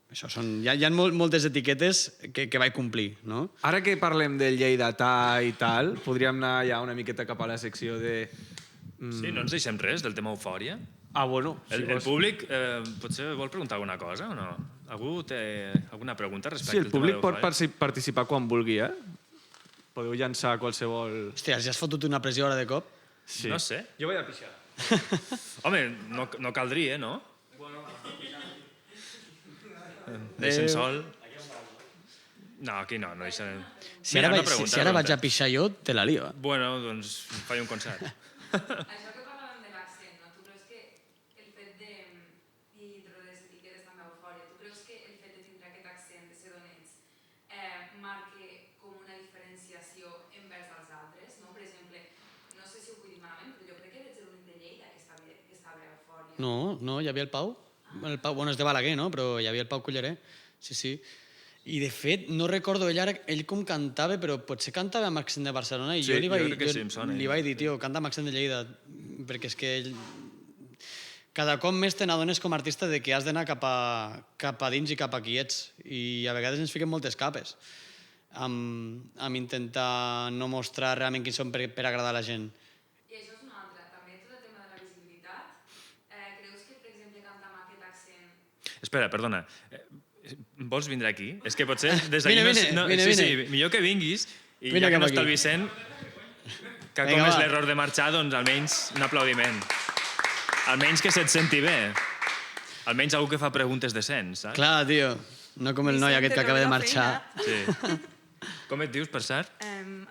Speaker 2: Això són... Hi ha moltes etiquetes que vaig complir, no?
Speaker 4: Ara que parlem del lleidatà i tal, podríem anar ja una miqueta cap a la secció de...
Speaker 3: Sí, no ens deixem res del tema eufòria?
Speaker 4: Ah, bueno.
Speaker 3: El públic potser vol preguntar alguna cosa o no? Algú té alguna pregunta respecte
Speaker 4: al tema de l'eufòria? Sí, el públic pot participar quan vulgui, Podeu llançar qualsevol...
Speaker 2: Hòstia, ja has fotut una pressió ara de cop?
Speaker 3: Sí. No sé.
Speaker 4: Jo vaig a pixar.
Speaker 3: Home, no caldria, no? Deixen sol. No, aquí no deixen...
Speaker 2: Si ara vaig a pixar jo, te la lio.
Speaker 3: Bueno, doncs faig un concert.
Speaker 6: Això que parlàvem de l'accent, no? Tu creus que el fet de... I dintre de les etiquetes també eufòria, tu creus que el fet de tindre aquest accent de ser donets marca com una diferenciació envers els altres, no? Per exemple, no sé si ho vull dir malament, però jo crec que ets l'únic de Lleida que estava a eufòria.
Speaker 2: No, hi havia el Pau. El Pau, bueno, és de Balaguer, no? Però hi havia el Pau Culleré. Sí. I, de fet, no recordo ell com cantava, però potser cantava amb accent de Barcelona i
Speaker 3: sí,
Speaker 2: jo li vaig
Speaker 3: dir,
Speaker 2: tio, canta amb accent de Lleida, perquè és que ell... Cada cop més te n'adones com a artista de que has d'anar cap a dins i cap a qui ets. I a vegades ens fiquem moltes capes amb intentar no mostrar realment qui som per agradar a la gent.
Speaker 3: Espera, perdona. Vols vindre aquí? És que potser des d'aquí...
Speaker 2: Vine.
Speaker 3: Sí, millor que vinguis i ja que no està el Vicent, que com és l'error de marxar, doncs almenys un aplaudiment. Almenys que se't senti bé. Almenys algú que fa preguntes decents, saps?
Speaker 2: Clar, tio. No com el noi aquest que acaba de marxar.
Speaker 3: Sí. Com et dius, per cert?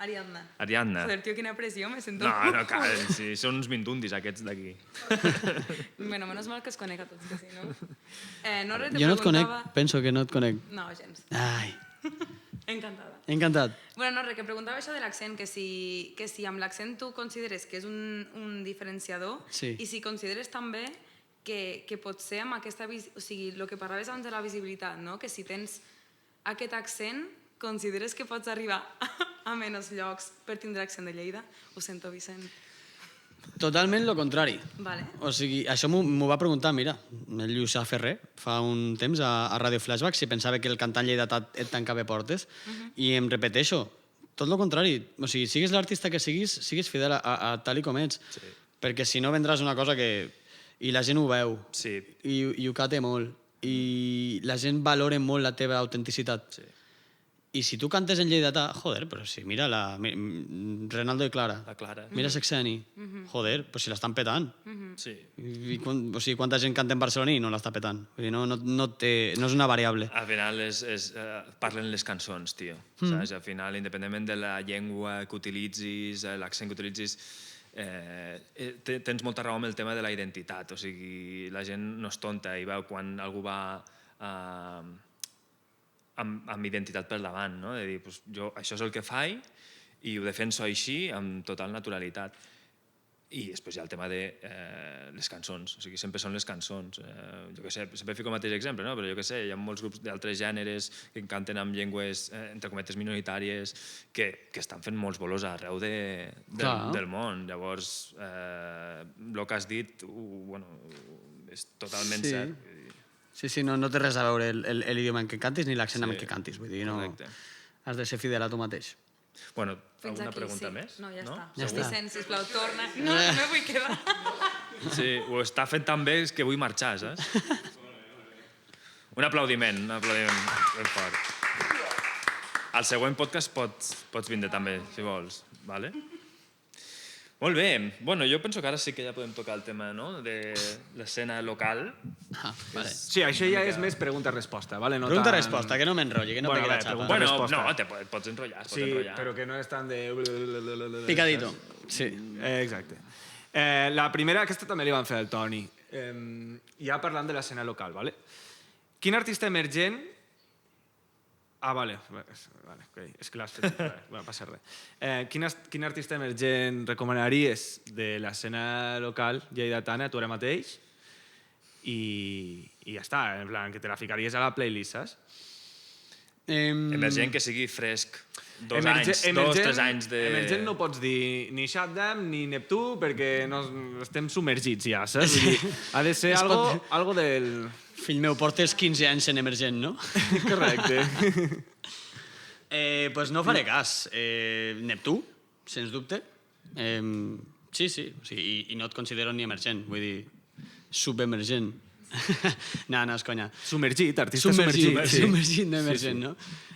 Speaker 6: Ariadna.
Speaker 3: Ariadna.
Speaker 6: Joder, tio, quina pressió, me sento...
Speaker 3: No, cal, sí, són uns mindundis aquests d'aquí.
Speaker 6: Bueno, menos mal que es conec a tots, que sí, no?
Speaker 2: Jo no et conec, penso que no et conec.
Speaker 6: No, gens.
Speaker 2: Ai.
Speaker 6: Encantada.
Speaker 2: Encantat.
Speaker 6: Bueno, no, que preguntava això de l'accent, que si amb l'accent tu consideres que és un diferenciador i si consideres també que pot ser amb aquesta... O sigui, el que parlaves abans de la visibilitat, no? Que si tens aquest accent consideres que pots arribar a menys llocs per tindre accent de Lleida? Ho sento, Vicent.
Speaker 2: Totalment lo contrari.
Speaker 6: Vale.
Speaker 2: O sigui, això m'ho va preguntar, mira, el Lluís Ferrer, fa un temps a Ràdio Flashback, si pensava que el cantant lleidatà et tancava portes, i em repeteixo, tot el contrari. O sigui, siguis l'artista que siguis fidel a tal i com ets. Sí. Perquè si no vendràs una cosa que... I la gent ho veu.
Speaker 3: Sí.
Speaker 2: I ho cate molt. I la gent valora molt la teva autenticitat. Sí. I si tu cantes en lleidatà, joder, però si mira Renaldo i Clara.
Speaker 3: La Clara.
Speaker 2: Mira Sexeni. Joder, pues si l'estan petant.
Speaker 3: Sí.
Speaker 2: O sigui, quanta gent canta en barceloní i no l'està petant. Vull dir, no és una variable.
Speaker 3: Al final parlen les cançons, tio. Saps? Al final, independentment de la llengua que utilitzis, l'accent que utilitzis, tens molta raó amb el tema de la identitat. O sigui, la gent no és tonta i veu quan algú va amb identitat per davant, no? De dir, pues, jo això és el que faig i ho defenso així amb total naturalitat. I després hi ha el tema de les cançons, o sigui, sempre són les cançons. Jo què sé, sempre fico el mateix exemple, no? Però jo què sé, hi ha molts grups d'altres gèneres que canten amb llengües, entre cometes, minoritàries, que estan fent molts bolos arreu del món. Llavors, el que has dit, bueno, és totalment cert.
Speaker 2: Sí, no té res a veure l'idioma en què cantis ni l'accent amb què cantis. Vull dir, no... Has de ser fidel a tu mateix.
Speaker 3: Bueno,
Speaker 6: Fins
Speaker 3: alguna
Speaker 6: aquí,
Speaker 3: pregunta
Speaker 6: sí.
Speaker 3: més?
Speaker 6: No, ja està.
Speaker 2: Ja està.
Speaker 6: Vicent, sisplau, torna. No me vull quedar.
Speaker 3: Sí, ho està fent tan bé que vull marxar, saps? Un aplaudiment ben fort. Al següent podcast pots vindre també, si vols, vale? Molt bé. Bueno, jo penso que ara sí que ja podem tocar el tema, no?, de l'escena local.
Speaker 2: Vale.
Speaker 4: Sí, això ja és més pregunta-resposta, ¿vale? No
Speaker 2: Pregunta-resposta, que no m'enrotlli, que no
Speaker 4: Bueno,
Speaker 2: pegui la
Speaker 4: a veure,
Speaker 2: xapa.
Speaker 4: pregunta-
Speaker 3: Bueno,
Speaker 4: resposta.
Speaker 3: no, pots enrotllar,
Speaker 4: Sí, però que no és tan de...
Speaker 2: Picadito. Sí.
Speaker 4: Exacte. La primera, aquesta també li van fer al Toni. Ja parlant de l'escena local, ¿vale? Quin artista emergent... Ah, vale, okay. És que l'has fet... Bueno, passa res. Quin artista emergent recomanaries de l'escena local lleidatana, tu ara mateix? I ja està, en plan, que te la ficaries a la playlist, saps?
Speaker 3: Emergent que sigui fresc. 2 anys, 3 anys de...
Speaker 4: Emergent no pots dir ni Shutdown ni Neptú perquè no, estem submergits ja, saps? Vull dir, ha de ser algo del...
Speaker 2: Fill meu, portes 15 anys en emergent, no?
Speaker 4: Correcte.
Speaker 2: Pues no faré cas. Neptú, sens dubte. Sí. O sigui, i no et considero ni emergent, vull dir, subemergent. No, és conya.
Speaker 4: Submergit, artista submergit.
Speaker 2: Submergit, no emergent, no?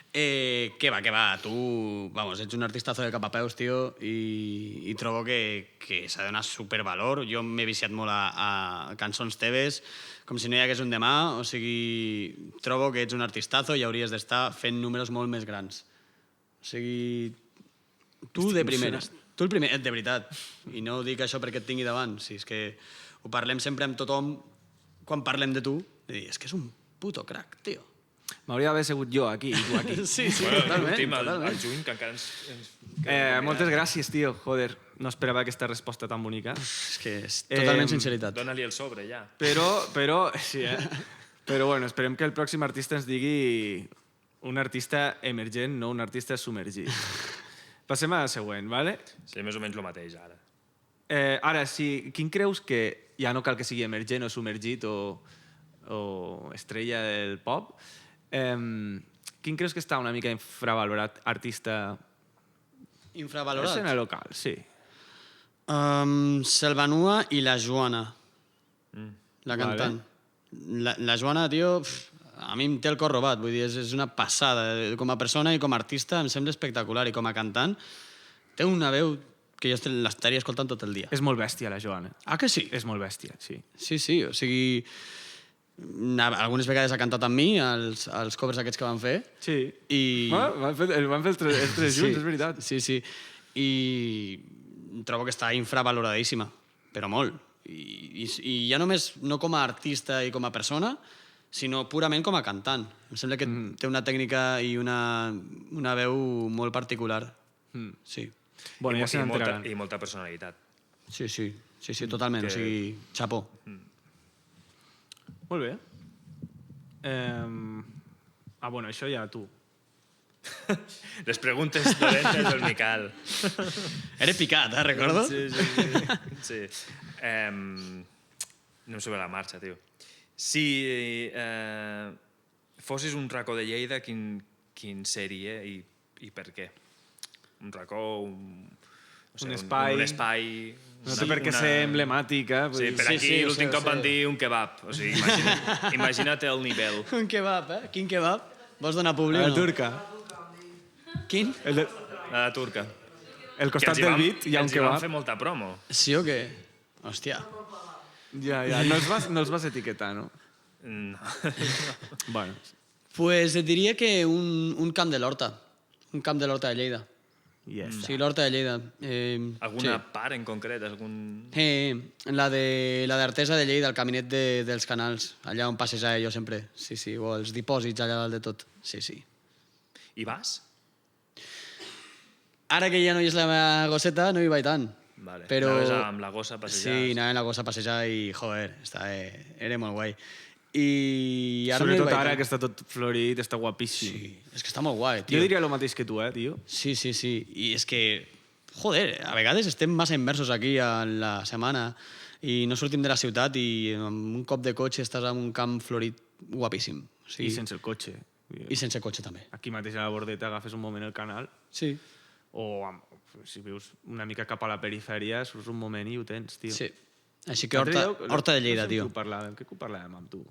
Speaker 2: Que va, tu, vamos, ets un artistazo de cap a peus, tio, i trobo que s'ha de donar supervalor. Jo m'he viciat molt a cançons teves, com si no hi hagués un demà, o sigui, trobo que ets un artistazo i hauries d'estar fent números molt més grans. O sigui, tu de primeres. Tu el primer, de veritat. I no dic això perquè et tingui davant, si és que ho parlem sempre amb tothom quan parlem de tu, de dir, és que és un puto crack, tio.
Speaker 4: M'hauria d'haver segut jo aquí i tu aquí.
Speaker 2: Sí,
Speaker 3: Bueno,
Speaker 2: totalment.
Speaker 3: l'últim,
Speaker 2: totalment.
Speaker 3: al juny, que encara ens
Speaker 4: Moltes gràcies, tio. Joder, no esperava aquesta resposta tan bonica.
Speaker 2: És que és totalment sinceritat.
Speaker 3: Dóna-li el sobre, ja.
Speaker 4: Però, sí, Però bueno, esperem que el pròxim artista ens digui un artista emergent, no un artista submergit. Passem a la següent, ¿vale?
Speaker 3: Sí, més o menys el mateix, ara.
Speaker 4: Ara, sí, quin creus que ja no cal que sigui emergent o submergit o estrella del pop? Quin creus que està una mica infravalorat artista
Speaker 2: Infravalorat.
Speaker 4: escena local? Sí.
Speaker 2: Selvanua i la Joana, la cantant. La Joana, tio, a mi em té el cor robat, vull dir, és una passada. Com a persona i com a artista em sembla espectacular, i com a cantant té una veu que jo l'estaria escoltant tot el dia.
Speaker 4: És molt bèstia, la Joana.
Speaker 2: Ah, que sí?
Speaker 4: És molt bèstia, sí.
Speaker 2: Sí, o sigui... Algunes vegades ha cantat amb mi, els covers aquests que van fer.
Speaker 4: Sí.
Speaker 2: I...
Speaker 4: Van fer els tres junts, és veritat.
Speaker 2: Sí. I trobo que està infravaloradíssima, però molt. I ja només no com a artista i com a persona, sinó purament com a cantant. Em sembla que té una tècnica i una veu molt particular. Sí.
Speaker 4: Bueno, ja se n'enteraran.
Speaker 3: I molta personalitat.
Speaker 2: Sí, totalment. O sigui, xapó.
Speaker 4: Molt bé. Bueno, això ja tu.
Speaker 3: Les preguntes dolentes del Miquel.
Speaker 2: Era picat, recordo?
Speaker 3: Sí. No em sube la marxa, tio. Si fossis un racó de Lleida, quin seria i per què? Un racó,
Speaker 4: Un espai.
Speaker 3: Un espai...
Speaker 4: No té per què ser emblemàtica.
Speaker 3: Sí, per aquí l'últim cop van dir un kebab. O sigui, imagina't el nivell.
Speaker 2: Un kebab, eh? Quin kebab? Vols donar publi o
Speaker 4: La
Speaker 2: no?
Speaker 4: turca.
Speaker 2: Quin?
Speaker 3: La turca.
Speaker 4: El costat del bit hi ha un
Speaker 3: Ens hi van
Speaker 4: kebab.
Speaker 3: fer molta promo.
Speaker 2: Sí o què? Hòstia.
Speaker 4: Ja. No els vas etiquetar, no?
Speaker 3: No.
Speaker 4: Bueno.
Speaker 2: Pues et diria que un camp de l'Horta. Un camp de l'Horta de Lleida.
Speaker 4: Yes.
Speaker 2: Sí, l'Horta de Lleida.
Speaker 3: Alguna part en concret? Algun...
Speaker 2: La d'Artesa de Lleida, el caminet dels canals, allà on passejava jo sempre. Sí, o els dipòsits allà dalt de tot. Sí.
Speaker 3: I vas?
Speaker 2: Ara que ja no hi és la meva gosseta, no hi vaig tant.
Speaker 3: Vale.
Speaker 2: Però...
Speaker 3: Anaves amb la gossa a passejar.
Speaker 2: Sí, anava amb la gossa a passejar i, joder, era molt guai. I ara
Speaker 4: Sobretot
Speaker 2: no hi vaig
Speaker 4: ara
Speaker 2: tant.
Speaker 4: que està tot florit, està guapíssim.
Speaker 2: Sí, és que està molt guai, tio.
Speaker 4: Jo diria el mateix que tu, tio.
Speaker 2: Sí. I és que, joder, a vegades estem massa immersos aquí a la setmana i no sortim de la ciutat i amb un cop de cotxe estàs en un camp florit guapíssim. O sigui,
Speaker 4: I sense el cotxe.
Speaker 2: I sense cotxe també.
Speaker 4: Aquí mateix a la Bordeta agafes un moment el canal
Speaker 2: Sí.
Speaker 4: si vius una mica cap a la perifèria, surts un moment i ho tens, tio.
Speaker 2: Sí. Així que
Speaker 4: L'altre
Speaker 2: Horta de
Speaker 4: dia,
Speaker 2: Lleida,
Speaker 4: no sé
Speaker 2: tio.
Speaker 4: amb qui ho parlàvem. Què ho parlàvem amb tu?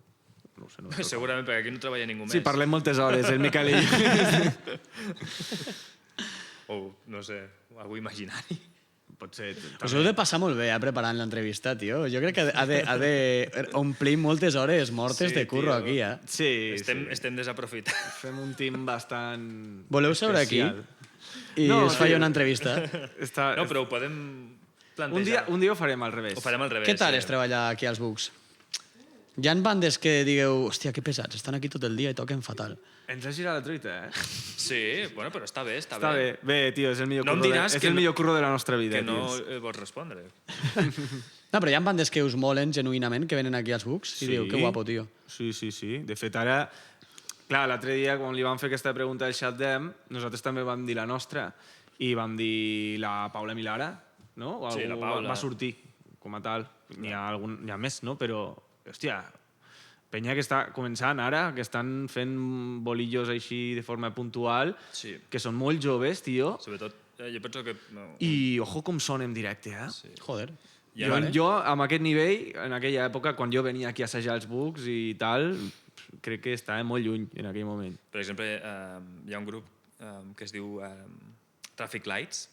Speaker 4: No ho sé, no ho sé.
Speaker 3: Segurament, perquè aquí no treballa ningú més.
Speaker 4: Sí, parlem moltes hores, el Miquel i jo.
Speaker 3: O, no sé, algú imaginari.
Speaker 4: Pot ser.
Speaker 2: Us heu de passar molt bé preparant l'entrevista, tio. Jo crec que ha de omplir moltes hores mortes de curro aquí,
Speaker 4: Sí,
Speaker 3: Estem desaprofitant.
Speaker 4: Fem un team bastant
Speaker 2: Voleu seure aquí
Speaker 4: especial.
Speaker 2: i
Speaker 4: No,
Speaker 2: us faig
Speaker 4: sí.
Speaker 2: una entrevista?
Speaker 4: Està...
Speaker 3: No, però ho podem plantejar.
Speaker 4: Un dia ho farem al revés.
Speaker 3: Ho farem al revés.
Speaker 2: Què tal és treballar aquí als Bucs? Hi ha bandes que digueu, hòstia, que pesats, estan aquí tot el dia i toquen fatal.
Speaker 4: Ens ha girat la truita,
Speaker 3: Sí, bueno, però està bé, està
Speaker 4: Està bé. Bé, tio, és el millor,
Speaker 3: No em
Speaker 4: curro,
Speaker 3: diràs
Speaker 4: és
Speaker 3: que
Speaker 4: el
Speaker 3: no-
Speaker 4: millor curro de la nostra vida,
Speaker 3: Que no
Speaker 4: tio.
Speaker 3: vols respondre.
Speaker 2: No, però hi ha bandes que us molen genuïnament, que venen aquí als Bucs i diu, que guapo, tio.
Speaker 4: Sí. De fet, ara... Clar, l'altre dia, quan li vam fer aquesta pregunta al Chat Dem, nosaltres també vam dir la nostra i vam dir la Paula Milara, no? O
Speaker 3: Sí,
Speaker 4: algú
Speaker 3: la Paula.
Speaker 4: va sortir com a tal. N'hi ha més, no? Però, hòstia, penya que està començant ara, que estan fent bolillos així de forma puntual,
Speaker 3: Sí.
Speaker 4: que són molt joves, tio,
Speaker 3: Sobretot, jo penso que... No,
Speaker 4: i ojo com són en directe,
Speaker 3: Sí.
Speaker 2: Joder.
Speaker 3: Ja,
Speaker 4: Jo, amb aquest nivell, en aquella època, quan jo venia aquí a assajar els Bucs i tal, crec que estava molt lluny en aquell moment.
Speaker 3: Per exemple, hi ha un grup que es diu Traffic Lights,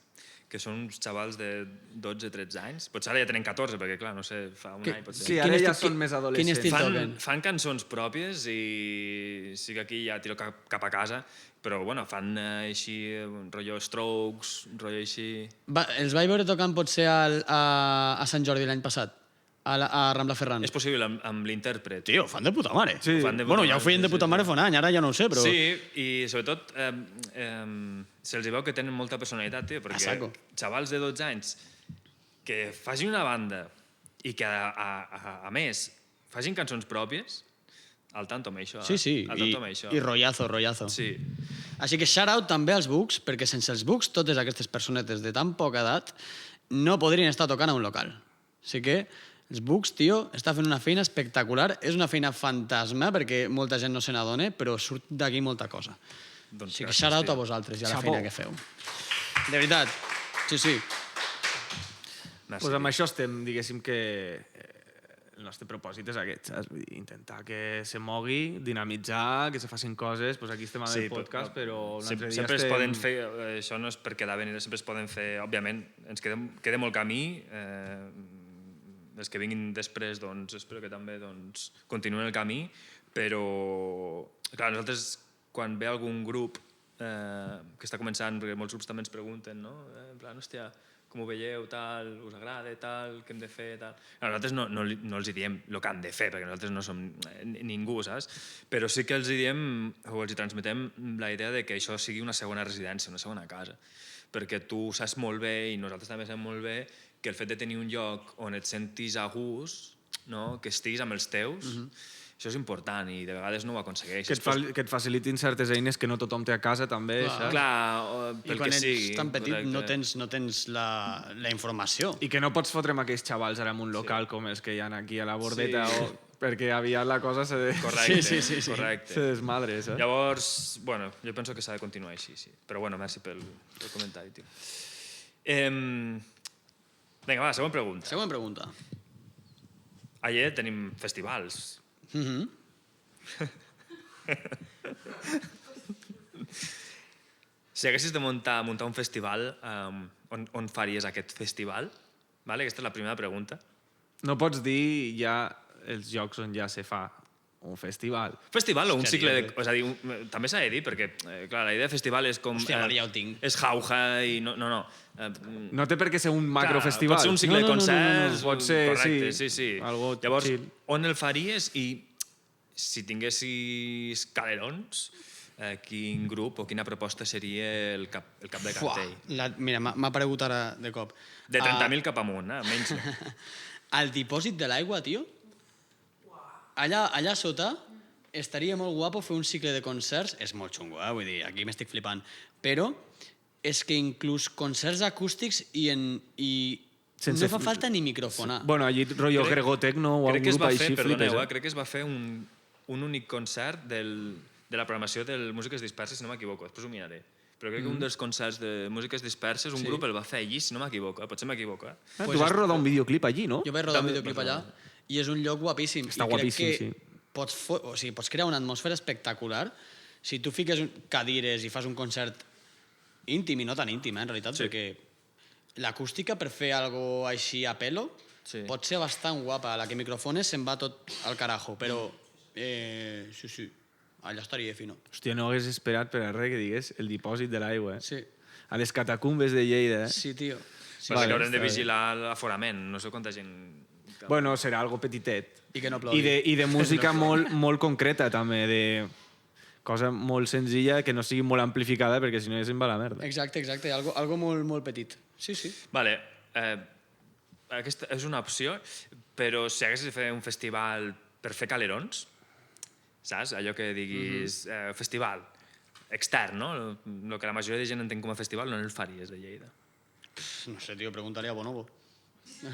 Speaker 3: que són uns xavals de 12-13 anys. Potser ara ja tenen 14, perquè, clar, no sé, fa un any potser.
Speaker 4: Sí, ara ja són més adolescents.
Speaker 2: Quin estil toquen?
Speaker 3: Fan cançons pròpies i sí que aquí ja tiro cap a casa, però bueno, fan així, un rotllo Strokes, un rotllo així...
Speaker 2: Els vaig veure tocant potser a Sant Jordi l'any passat, a Rambla Ferran.
Speaker 3: És possible amb l'intèrpret.
Speaker 2: Tio, fan de puta mare.
Speaker 4: Sí.
Speaker 3: Fan de puta
Speaker 2: Bueno, ja ho
Speaker 3: mare,
Speaker 2: feien de puta mare fa un any, ara ja no ho sé, però...
Speaker 3: Sí, i sobretot se'ls veu que tenen molta personalitat, tio, perquè
Speaker 2: saco.
Speaker 3: xavals de 12 anys que facin una banda i que, a més, facin cançons pròpies, al tanto amb això.
Speaker 2: Sí,
Speaker 3: Al tanto amb això.
Speaker 2: i rollazo.
Speaker 3: Sí.
Speaker 2: Així que shout-out també als Bucs, perquè sense els Bucs totes aquestes personetes de tan poca edat no podrien estar tocant a un local. Així que els Bucs, tio, està fent una feina espectacular. És una feina fantasma, perquè molta gent no se n'adona, però surt d'aquí molta cosa.
Speaker 3: Doncs
Speaker 2: Així que
Speaker 3: gràcies,
Speaker 2: shout-out
Speaker 3: tio.
Speaker 2: a vosaltres i a la
Speaker 4: Xapó.
Speaker 2: feina que feu. De veritat. Sí.
Speaker 3: Merci.
Speaker 4: Pues amb això estem, diguéssim que el nostre propòsit és aquest, saps? Vull dir, intentar que se mogui, dinamitzar, que se facin coses. Pues aquí estem amb el podcast, però un altre dia
Speaker 3: sempre es
Speaker 4: estem...
Speaker 3: poden fer, això no és per quedar bé, sempre es poden fer, òbviament, ens queda molt camí, els que vinguin després, doncs, espero que també doncs, continuïn el camí, però, clar, nosaltres, quan ve algun grup que està començant, perquè molts grups també ens pregunten, no? En plan, hòstia, com ho veieu, tal, us agrada, tal, què hem de fer, tal... Nosaltres no els diem el que han de fer, perquè nosaltres no som ningú, saps? Però sí que els diem, o els transmetem la idea de que això sigui una segona residència, una segona casa, perquè tu saps molt bé, i nosaltres també sabem molt bé, que el fet de tenir un lloc on et sentis a gust, no? Que estiguis amb els teus, Això és important i de vegades no ho aconsegueix.
Speaker 4: Que et facilitin certes eines que no tothom té a casa, també, saps?
Speaker 3: Clar,
Speaker 2: I
Speaker 3: pel
Speaker 2: quan
Speaker 3: que
Speaker 2: ets
Speaker 3: sigui.
Speaker 2: tan petit
Speaker 3: correcte.
Speaker 2: no tens la informació.
Speaker 4: I que no pots fotre amb aquells xavals ara en un local com els que hi ha aquí a la Bordeta, perquè aviat la cosa se
Speaker 3: Correcte,
Speaker 2: Sí.
Speaker 3: correcte.
Speaker 4: desmadre, saps?
Speaker 3: Llavors, bueno, jo penso que s'ha de continuar així, sí. Però bueno, merci pel comentari, tio. Vinga, va, següent pregunta.
Speaker 2: Següent pregunta.
Speaker 3: Allà tenim festivals. Si haguessis de muntar un festival, on faries aquest festival? Vale? Aquesta és la primera pregunta.
Speaker 4: No pots dir ja els llocs on ja se fa un festival.
Speaker 3: Festival o un
Speaker 2: Hòstia,
Speaker 3: cicle de...
Speaker 2: tio,
Speaker 3: És a dir, també s'ha de dir, perquè, clar, la idea de festival és com...
Speaker 2: Hòstia, ara ja ho tinc.
Speaker 3: És jauja i no.
Speaker 4: No té per què ser un macrofestival.
Speaker 3: Pot ser un cicle de concerts...
Speaker 4: Pot ser,
Speaker 3: correcte,
Speaker 4: sí, algo
Speaker 3: Llavors,
Speaker 4: chill.
Speaker 3: on el faries i si tinguessis calerons, quin grup o quina proposta seria el cap de cartell?
Speaker 2: Mira, m'ha aparegut ara de cop.
Speaker 3: De 30.000 cap amunt, menys.
Speaker 2: El dipòsit de l'aigua, tio. Allà sota estaria molt guapo fer un cicle de concerts. És molt xungo, vull dir, aquí m'estic flipant. Però és que inclús concerts acústics no fa falta ni microfonar.
Speaker 4: Bueno, allí rotllo Gregotecno o algun grup així flipes.
Speaker 3: Perdoneu, crec que es va fer un únic concert de la programació del Músiques Disperses, si no m'equivoco, després ho miraré. Però crec que un dels concerts de Músiques Disperses, un grup el va fer allí, si no m'equivoco, potser m'equivoco.
Speaker 4: Tu vas rodar un videoclip allí, no?
Speaker 2: Jo vaig rodar un videoclip allà i és un lloc guapíssim.
Speaker 4: Està
Speaker 2: I crec
Speaker 4: guapíssim,
Speaker 2: que
Speaker 4: sí.
Speaker 2: pots crear una atmosfera espectacular si tu fiques cadires i fas un concert íntim i no tan íntim, en realitat, perquè l'acústica per fer algo així a pelo pot ser bastant guapa. La que microfones se'n va tot al carajo, però sí, allà estaria fino.
Speaker 4: Hòstia, no hagués esperat per a res que digués el dipòsit de l'aigua,
Speaker 2: Sí,
Speaker 4: A les catacumbes de Lleida,
Speaker 2: sí, tio.
Speaker 3: Perquè haurem de
Speaker 4: està bé.
Speaker 3: vigilar l'aforament, no sé quanta gent...
Speaker 4: Bueno, serà algo petitet.
Speaker 2: I que no plogui.
Speaker 4: I de música molt concreta, també, de cosa molt senzilla que no sigui molt amplificada, perquè si no ja se'n va la merda.
Speaker 2: Exacte, algo molt petit. Sí.
Speaker 3: Vale, aquesta és una opció, però si haguessis de fer un festival per fer calerons, saps? Allò que diguis festival extern, no? El que la majoria de gent entén com a festival, no el faries de Lleida.
Speaker 2: No sé, tio, preguntaria a Bonobo.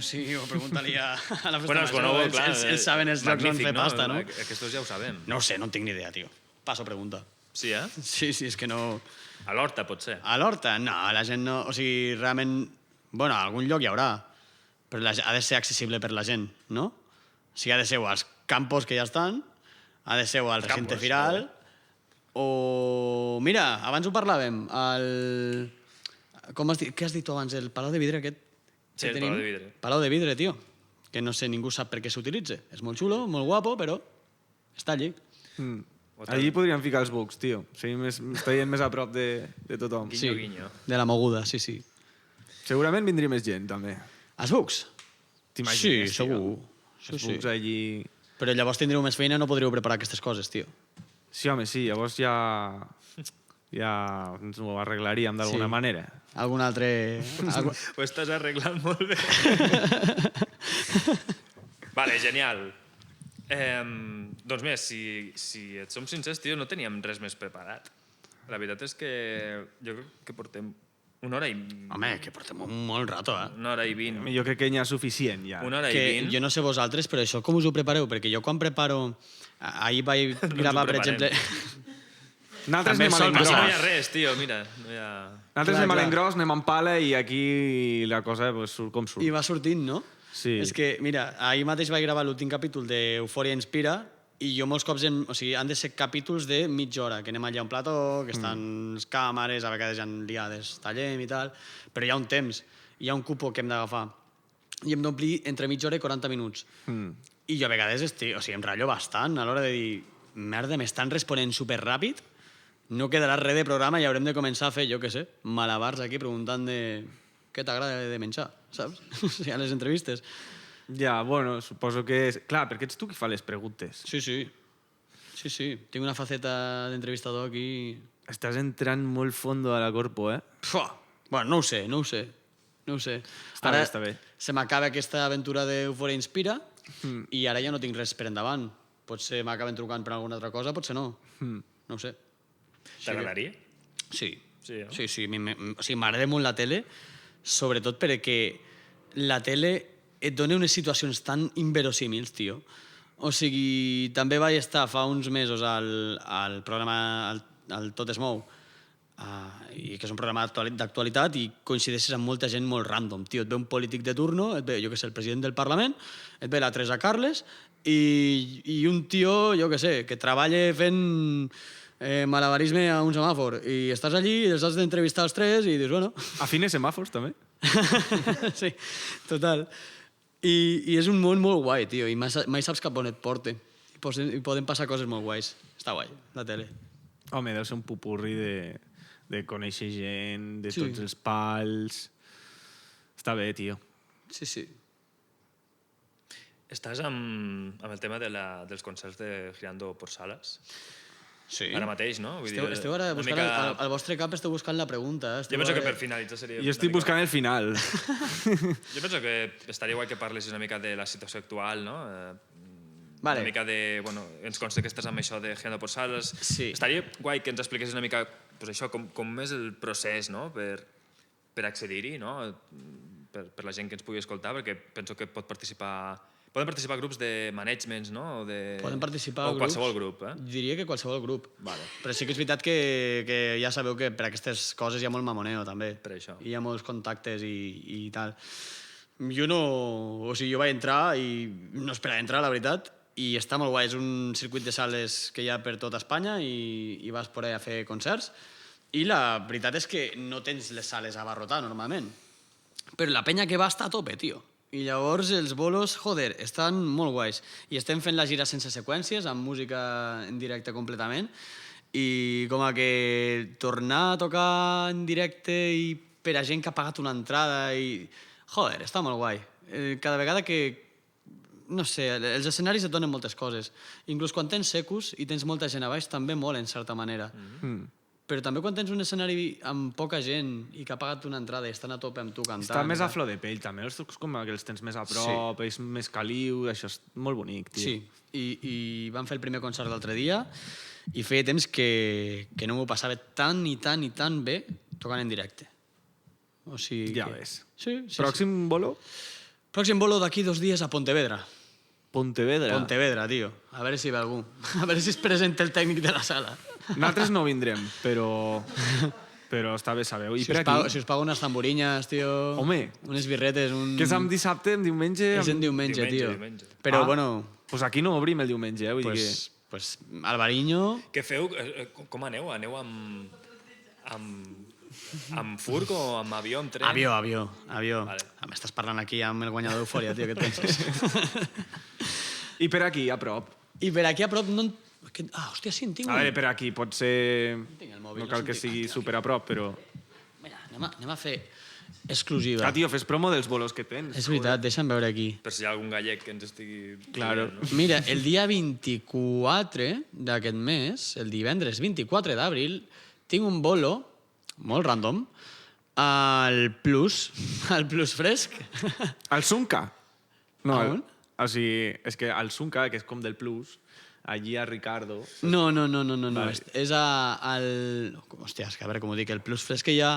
Speaker 2: Sí, o preguntaria a la festa
Speaker 3: Bueno, els Bonobo, clar,
Speaker 2: ells saben els llocs on
Speaker 3: magnífic,
Speaker 2: fer pasta, no?
Speaker 3: Aquests ja ho sabem.
Speaker 2: No ho sé, no en tinc ni idea, tio. Passo pregunta.
Speaker 3: Sí, eh?
Speaker 2: Sí, és que no...
Speaker 3: A l'Horta, potser.
Speaker 2: A l'Horta? No, la gent no... O sigui, realment... Bueno, a algun lloc hi haurà, però ha de ser accessible per la gent, no? O sigui, ha de ser o als campos que ja estan, ha de ser o al recinte
Speaker 3: Campos,
Speaker 2: firal, o... Mira, abans ho parlàvem, què has dit tu abans? El Palau de Vidre aquest?
Speaker 3: Sí, el Palau de Vidre.
Speaker 2: Palau de Vidre, tio. Que no sé, ningú sap per què s'utilitza. És molt xulo, molt guapo, però està allí.
Speaker 4: Allí podríem ficar els bucs, tio. Estaríem més a prop de tothom.
Speaker 3: Guinyo, guinyo.
Speaker 2: De la moguda, sí.
Speaker 4: Segurament vindria més gent, també.
Speaker 2: Els bucs?
Speaker 4: T'imagines,
Speaker 2: Sí, segur.
Speaker 4: Els bucs allí...
Speaker 2: Però llavors tindreu més feina, no podríeu preparar aquestes coses, tio.
Speaker 4: Sí, home, sí, llavors ja ens ho arreglaríem d'alguna manera.
Speaker 2: Algun altre...
Speaker 3: Ho estàs arreglant molt bé. Vale, genial. Doncs més, si et som sincers, tio, no teníem res més preparat. La veritat és que jo crec que portem una hora i...
Speaker 2: Home, que portem un molt rato, eh?
Speaker 3: Una hora i 20.
Speaker 4: Jo crec que n'hi ha suficient, ja.
Speaker 3: Una hora i
Speaker 2: Que
Speaker 3: 20.
Speaker 2: jo no sé vosaltres, però això com us ho prepareu? Perquè jo quan preparo... Ahir vaig gravar, per
Speaker 3: preparem.
Speaker 2: exemple...
Speaker 4: Nosaltres
Speaker 2: També
Speaker 4: anem a
Speaker 2: sol
Speaker 3: Aquí no hi ha
Speaker 4: l'engròs.
Speaker 3: res, tio, mira. No hi ha...
Speaker 4: Nosaltres
Speaker 2: Clar,
Speaker 4: anem a
Speaker 2: clar.
Speaker 4: l'engròs, anem amb pala i aquí la cosa pues, surt com surt.
Speaker 2: I va sortint, no?
Speaker 4: Sí.
Speaker 2: És que, mira, ahir mateix vaig gravar l'últim capítol d'Eufòria Inspira i jo molts cops, o sigui, han de ser capítols de mitja hora, que anem allà a un plató, que estan les càmeres, a vegades hi ha liades, tallem i tal, però hi ha un temps, hi ha un cupo que hem d'agafar. I hem d'omplir entre mitja hora i 40 minuts. I jo a vegades em ratllo bastant a l'hora de dir, merda, m'estan responent superràpid, no quedarà res de programa i haurem de començar a fer, jo què sé, malabars aquí preguntant de què t'agrada de menjar, saps? O sigui, a les entrevistes.
Speaker 4: Ja, bueno, suposo que... Clar, perquè ets tu qui fa les preguntes.
Speaker 2: Sí. Tinc una faceta d'entrevistador aquí...
Speaker 4: Estàs entrant molt fondo a la corpo, eh?
Speaker 2: Pua! Bueno, no ho sé.
Speaker 4: Està bé.
Speaker 2: Se m'acaba aquesta aventura d'Eufòria Inspira i ara ja no tinc res per endavant. Potser m'acaben trucant per alguna altra cosa, potser no. No ho sé.
Speaker 3: T'agradaria?
Speaker 2: Sí.
Speaker 3: Sí, no?
Speaker 2: Sí, sí. O sigui, m'agrada molt la tele, sobretot perquè la tele et dona unes situacions tan inverosímils, tio. O sigui, també vaig estar fa uns mesos al programa al Tot es mou, i que és un programa d'actualitat i coincideixes amb molta gent molt random, tio. Et ve un polític de turno, et ve, jo què sé, el president del Parlament, et ve la Teresa Carles i un tio, jo què sé, que treballa fent malabarisme a un semàfor i estàs allí i els has d'entrevistar els tres i dius, bueno...
Speaker 4: Afines semàfors, també?
Speaker 2: Sí, total. I és un món molt guai, tio, i mai saps cap on et porta. I poden passar coses molt guais. Està guai, la tele.
Speaker 4: Home, deu ser un pupurri de conèixer gent, de
Speaker 2: Sí.
Speaker 4: tots els pals... Està bé, tio.
Speaker 2: Sí, sí.
Speaker 3: Estàs amb el tema dels concerts de Girando por Salas?
Speaker 2: Sí.
Speaker 3: Ara mateix, no? Vull dir,
Speaker 2: Esteu ara
Speaker 3: una
Speaker 2: buscant,
Speaker 3: mica-
Speaker 2: al vostre cap esteu buscant la pregunta.
Speaker 3: Jo penso que per finalitzar seria...
Speaker 4: Jo estic buscant el final.
Speaker 3: Jo penso que estaria guai que parles una mica de la situació actual, no?
Speaker 2: Vale.
Speaker 3: Una mica de... Bueno, ens consta que estàs amb això de Girando por Salas.
Speaker 2: Sí.
Speaker 3: Estaria guai que ens expliquessis una mica pues això, com és el procés, no? Per accedir-hi, no? Per la gent que ens pugui escoltar, perquè penso que poden participar grups de managements, no?
Speaker 2: Poden participar
Speaker 3: o
Speaker 2: grups.
Speaker 3: qualsevol grup, eh?
Speaker 2: Diria que qualsevol grup.
Speaker 3: Vale.
Speaker 2: Però sí que és veritat que ja sabeu que per aquestes coses hi ha molt mamoneo, també.
Speaker 3: Per això.
Speaker 2: Hi ha molts contactes i tal. Jo no... O sigui, jo vaig entrar i no esperava entrar, la veritat, i està molt guai. És un circuit de sales que hi ha per tota Espanya i vas por ahí a fer concerts. I la veritat és que no tens les sales a abarrotar, normalment. Però la penya que va està a tope, tio. I llavors els bolos, joder, estan molt guais. I estem fent la gira sense seqüències, amb música en directe completament. I com a que tornar a tocar en directe i per a gent que ha pagat una entrada i... Joder, està molt guai. Cada vegada que... No sé, els escenaris et donen moltes coses. Inclús quan tens secus i tens molta gent a baix, també mola, en certa manera. Però també quan tens un escenari amb poca gent i que ha pagat una entrada i estan a tope amb tu cantant...
Speaker 4: Està més a flor de pell, també. Els trucs com que els tens més a prop, és més caliu, això és molt bonic, tio.
Speaker 2: Sí, i vam fer el primer concert l'altre dia i feia temps que no m'ho passava tan i tan i tan bé tocant en directe. O sigui
Speaker 4: Ja
Speaker 2: que...
Speaker 4: ves.
Speaker 2: Sí, sí,
Speaker 4: Pròxim bolo?
Speaker 2: Pròxim bolo d'aquí 2 dies a Pontevedra.
Speaker 4: Pontevedra.
Speaker 2: Pontevedra, tio. A veure si ve algú. A veure si es presenta el tècnic de la sala.
Speaker 4: Nosaltres no vindrem, però està bé saber. I
Speaker 2: Si
Speaker 4: per
Speaker 2: us, pago,
Speaker 4: aquí?
Speaker 2: si us pago unes tamborinyes, tio...
Speaker 4: Home.
Speaker 2: Unes birretes, un...
Speaker 4: Que és amb dissabte, amb diumenge...
Speaker 2: És en diumenge, tio.
Speaker 3: diumenge.
Speaker 2: Però,
Speaker 4: Ah.
Speaker 2: bueno,
Speaker 4: Pues aquí no obrim el diumenge, vull dir
Speaker 2: pues Alvariño...
Speaker 3: Què feu? Com aneu? Aneu amb furg o amb avió, amb tren?
Speaker 2: Avió.
Speaker 3: Vale.
Speaker 2: M'estàs parlant aquí amb el guanyador d'Eufòria, tio, què et penses?
Speaker 4: I per aquí, a prop.
Speaker 2: I per aquí a prop no... hòstia, sí, en tinc
Speaker 4: A veure,
Speaker 2: un.
Speaker 4: per aquí pot ser...
Speaker 2: Tinc el mòbil,
Speaker 4: No cal
Speaker 2: no
Speaker 4: que
Speaker 2: sentim.
Speaker 4: sigui super a prop, però...
Speaker 2: Mira, anem a fer exclusiva.
Speaker 4: Ah, tio, fes promo dels bolos que tens.
Speaker 2: És veritat, deixa'm veure aquí.
Speaker 3: Per si hi ha algun gallec que ens estigui...
Speaker 4: Claro.
Speaker 3: veient, no?
Speaker 2: Mira, el dia 24 d'aquest mes, el divendres 24 d'abril, tinc un bolo, molt random, al Plus Fresc.
Speaker 4: Al Sunca. No,
Speaker 2: A on?
Speaker 4: o sigui, és que al Sunca, que és com del Plus, allí a Ricardo...
Speaker 2: No.
Speaker 4: Vale.
Speaker 2: És al... Hòstia, és que a veure com ho dic. El Plus Fresc que hi ha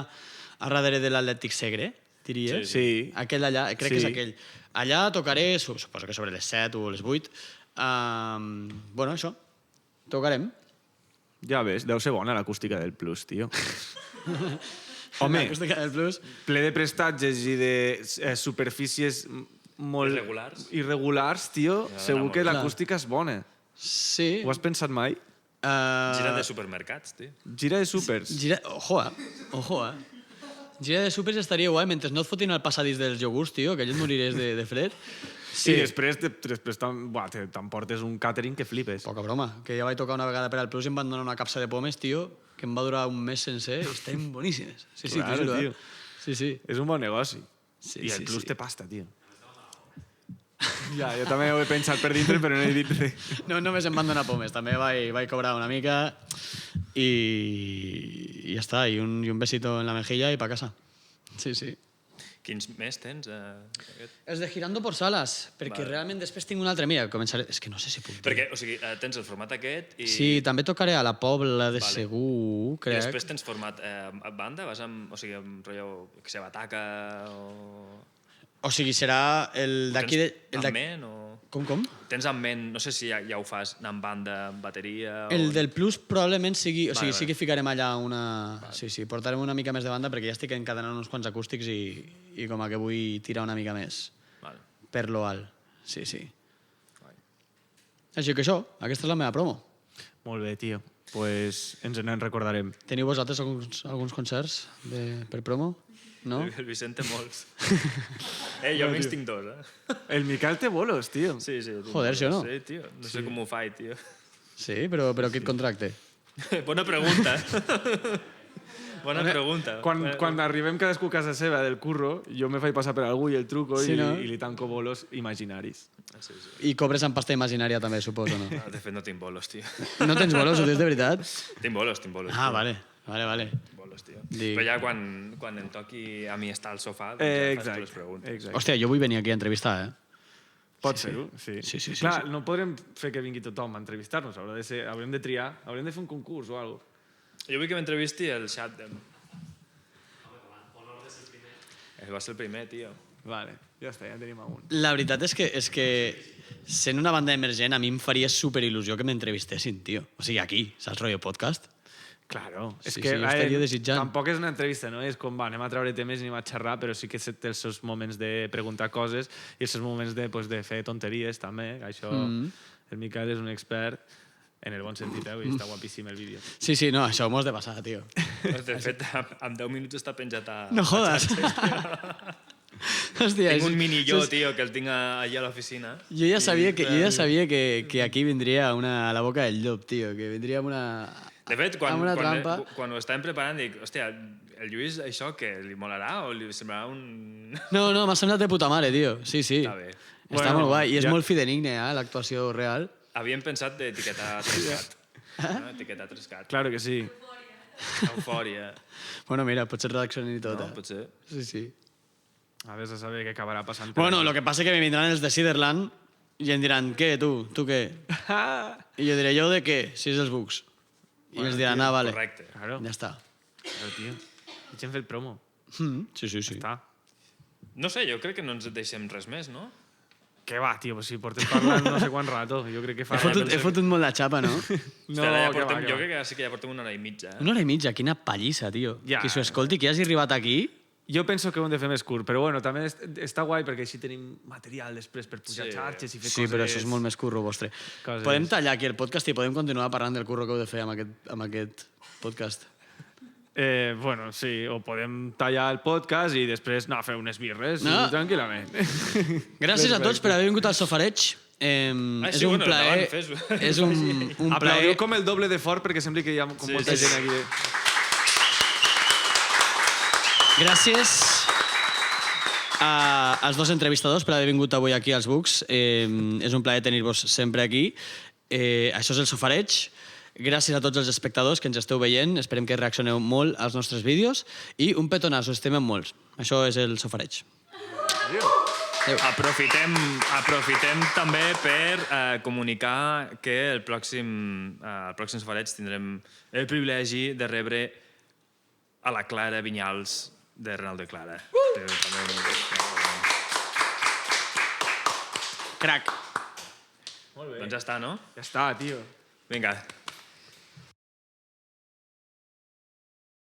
Speaker 2: a darrere de l'Atlètic Segre, diries?
Speaker 4: Sí.
Speaker 2: Aquell allà, crec que és
Speaker 4: Sí.
Speaker 2: aquell. Allà tocaré, suposo que sobre les 7 o les 8. Bueno, això. Tocarem.
Speaker 4: Ja ves, deu ser bona l'acústica del Plus, tio. Home,
Speaker 2: L'acústica del Plus.
Speaker 4: ple de prestatges i de superfícies molt... irregulars, tio, segur que
Speaker 2: Clar.
Speaker 4: l'acústica és bona.
Speaker 2: Sí.
Speaker 4: Ho has pensat mai?
Speaker 3: Gira de supermercats, tio.
Speaker 4: Gira de supers.
Speaker 2: Ojo, Gira de supers estaria guai mentre no et fotin al passadís dels iogurts, tio, que allò et morirés de fred.
Speaker 4: Sí, i després t'emportes un càtering que flipes.
Speaker 2: Poca broma, que ja vaig tocar una vegada per al Plus i em van donar una capsa de pomes, tio, que em va durar un mes sencer i estan boníssimes. Sí,
Speaker 4: Claro,
Speaker 2: t'ho juro,
Speaker 4: tio.
Speaker 2: Sí, sí.
Speaker 4: És un bon negoci.
Speaker 2: Sí,
Speaker 4: I el
Speaker 2: sí,
Speaker 4: Plus
Speaker 2: sí.
Speaker 4: té pasta, tio. Ja, jo també ho he pensat per dintre, però no he dit res.
Speaker 2: No, només em van donar pomes, també vaig cobrar una mica i ja està, i un besito en la mejilla i pa casa. Sí, sí.
Speaker 3: Quins més tens?
Speaker 2: Els de Girando por Salas, perquè realment després tinc un altre. Mira, començaré... És que no sé si puc dir.
Speaker 3: Perquè, o sigui, tens el format aquest i...
Speaker 2: Sí, també tocaré a la Pobla de
Speaker 3: Vale.
Speaker 2: Segur,
Speaker 3: I
Speaker 2: crec.
Speaker 3: després tens format banda? Vas amb, o sigui, amb rotllo, que sé, bataca o...
Speaker 2: O sigui, serà el d'aquí...
Speaker 3: Tens en ment o...
Speaker 2: Com?
Speaker 3: Tens en ment, no sé si ja ho fas, anar amb banda, amb bateria...
Speaker 2: El
Speaker 3: o...
Speaker 2: del Plus probablement sigui... O sigui,
Speaker 3: Vale,
Speaker 2: sí que ficarem allà una... Sí, portarem una mica més de banda perquè ja estic encadenant uns quants acústics i com a que vull tirar una mica més
Speaker 3: Vale.
Speaker 2: per lo alt. Sí. Així que això, aquesta és la meva promo.
Speaker 4: Molt bé, tio. Pues ens en recordarem.
Speaker 2: Teniu vosaltres alguns concerts per promo? No?
Speaker 3: El Vicent té molts. Jo almenys tinc 2,
Speaker 4: El Miquel té bolos, tio.
Speaker 3: Sí, tinc
Speaker 2: Joder, si o no?
Speaker 3: Sí, tio. No sé com ho faig, tio.
Speaker 2: Sí, però qui et contracte?
Speaker 3: Bona pregunta. Bona pregunta.
Speaker 4: Quan arribem cadascú a casa seva del curro, jo me faig passar per algú i el truco
Speaker 2: Sí, no?
Speaker 4: i li tanco bolos imaginaris.
Speaker 3: Sí.
Speaker 2: I cobres amb pasta imaginària també, suposo, no?
Speaker 3: De fet, no tinc bolos, tio.
Speaker 2: No tens bolos, ho dius de veritat?
Speaker 3: Tinc bolos.
Speaker 2: Ah, vale.
Speaker 3: Bolos, tio.
Speaker 2: Dic-
Speaker 3: Però ja quan em toqui a mi estar al sofà, doncs ja faig tu les preguntes.
Speaker 4: Exacte.
Speaker 2: Hòstia, jo vull venir aquí a entrevistar,
Speaker 4: Pot ser-ho, sí.
Speaker 2: Sí.
Speaker 4: Clar, no podrem fer que vingui tothom a entrevistar-nos. Haurem de triar, haurem de fer un concurs o alguna cosa.
Speaker 3: Jo vull que m'entrevisti el Shadden. Va ser el primer, tio.
Speaker 4: Vale, ja està, ja en tenim un.
Speaker 2: La veritat és que sent una banda emergent a mi em faria superil·lusió que m'entrevistessin, tio. O sigui, aquí, saps, rotllo podcast?
Speaker 4: Claro, és
Speaker 2: Sí,
Speaker 4: que
Speaker 2: sí, jo estaria desitjant.
Speaker 4: tampoc és una entrevista, no? És com, va, anem a treure temes i anem a xerrar, però sí que té els seus moments de preguntar coses i els seus moments de fer tonteries, també. Això, el Miquel és un expert, en el bon sentit, i està guapíssim el vídeo.
Speaker 2: Sí, no, això m'ho has de passar, tio.
Speaker 3: De fet, en 10 minuts està penjat a...
Speaker 2: No jodes. Hòstia,
Speaker 3: Tinc un mini jo,
Speaker 2: és-
Speaker 3: tio, que el tinc allà a l'oficina.
Speaker 2: Jo ja sabia que aquí vindria a la boca del llop, tio, que vindria amb una...
Speaker 3: De fet, quan
Speaker 2: amb una trampa.
Speaker 3: ho estàvem preparant, dic, hòstia, el Lluís, això, que li molarà o li semblarà un...
Speaker 2: No, m'ha semblat de puta mare, tio. Sí.
Speaker 3: Està bé.
Speaker 2: Està molt guai. I és
Speaker 4: ja-
Speaker 2: molt fidedigne, l'actuació real.
Speaker 3: Havíem pensat d'etiquetar Trescat. No? Etiquetar Trescat.
Speaker 4: Claro que sí.
Speaker 3: Eufòria.
Speaker 2: Bueno, mira, potser redaccionin i tot,
Speaker 3: No, potser.
Speaker 2: Sí.
Speaker 4: A vés a saber què acabarà passant.
Speaker 2: Bueno, lo que passa és que me vindran els de Ciderland i em diran, què, tu? Tu què? I jo diré, jo de què? Si és els bucs. I ens diran, vale.
Speaker 3: Correcte.
Speaker 4: Claro,
Speaker 2: Ja està.
Speaker 4: claro, tio. Deixem fer el promo.
Speaker 2: Sí.
Speaker 4: Està.
Speaker 3: No sé, jo crec que no ens deixem res més, no?
Speaker 4: Què va, tio? Pues si portem parlant no sé quant rato. Jo crec que fa...
Speaker 2: He fotut molt la xapa, no?
Speaker 3: Hòstia, ara ja
Speaker 4: què
Speaker 3: portem,
Speaker 4: va,
Speaker 3: jo
Speaker 4: què va.
Speaker 3: crec que sí que ja portem una hora i mitja.
Speaker 2: Una hora i mitja, quina pallissa, tio.
Speaker 4: Ja.
Speaker 2: Qui s'ho escolti, qui hagi arribat aquí...
Speaker 4: Jo penso que ho hem de fer més curt, però bueno, també està guai perquè així tenim material després per pujar
Speaker 3: Sí.
Speaker 4: xarxes i fer
Speaker 2: Sí,
Speaker 4: coses...
Speaker 2: però això és molt més curro vostre.
Speaker 4: Coses.
Speaker 2: Podem tallar aquí el podcast i podem continuar parlant del curro que heu de fer amb aquest podcast.
Speaker 4: Bueno, sí, o podem tallar el podcast i després anar a fer unes birres
Speaker 2: No.
Speaker 4: tranquil·lament.
Speaker 2: Gràcies a tots per haver vingut al Sofareig. És
Speaker 3: sí,
Speaker 2: un
Speaker 3: bueno,
Speaker 2: plaer...
Speaker 3: endavant, fes-ho.
Speaker 2: És un
Speaker 4: Aplaudiu
Speaker 2: plaer...
Speaker 4: com el doble de fort perquè sembli que hi ha com molta
Speaker 3: sí.
Speaker 4: gent aquí.
Speaker 2: Gràcies als dos entrevistadors per haver vingut avui aquí als Bucs. És un plaer tenir-vos sempre aquí. Això és el Sofareig. Gràcies a tots els espectadors que ens esteu veient. Esperem que reaccioneu molt als nostres vídeos. I un petonazo, estimem molts. Això és el Sofareig.
Speaker 3: Aprofitem també per comunicar que el pròxim Safareig tindrem el privilegi de rebre a la Clara Vinyals de Renal de Clara.
Speaker 2: Crac.
Speaker 3: Doncs ja està, no?
Speaker 4: Ja està, tio.
Speaker 3: Vinga,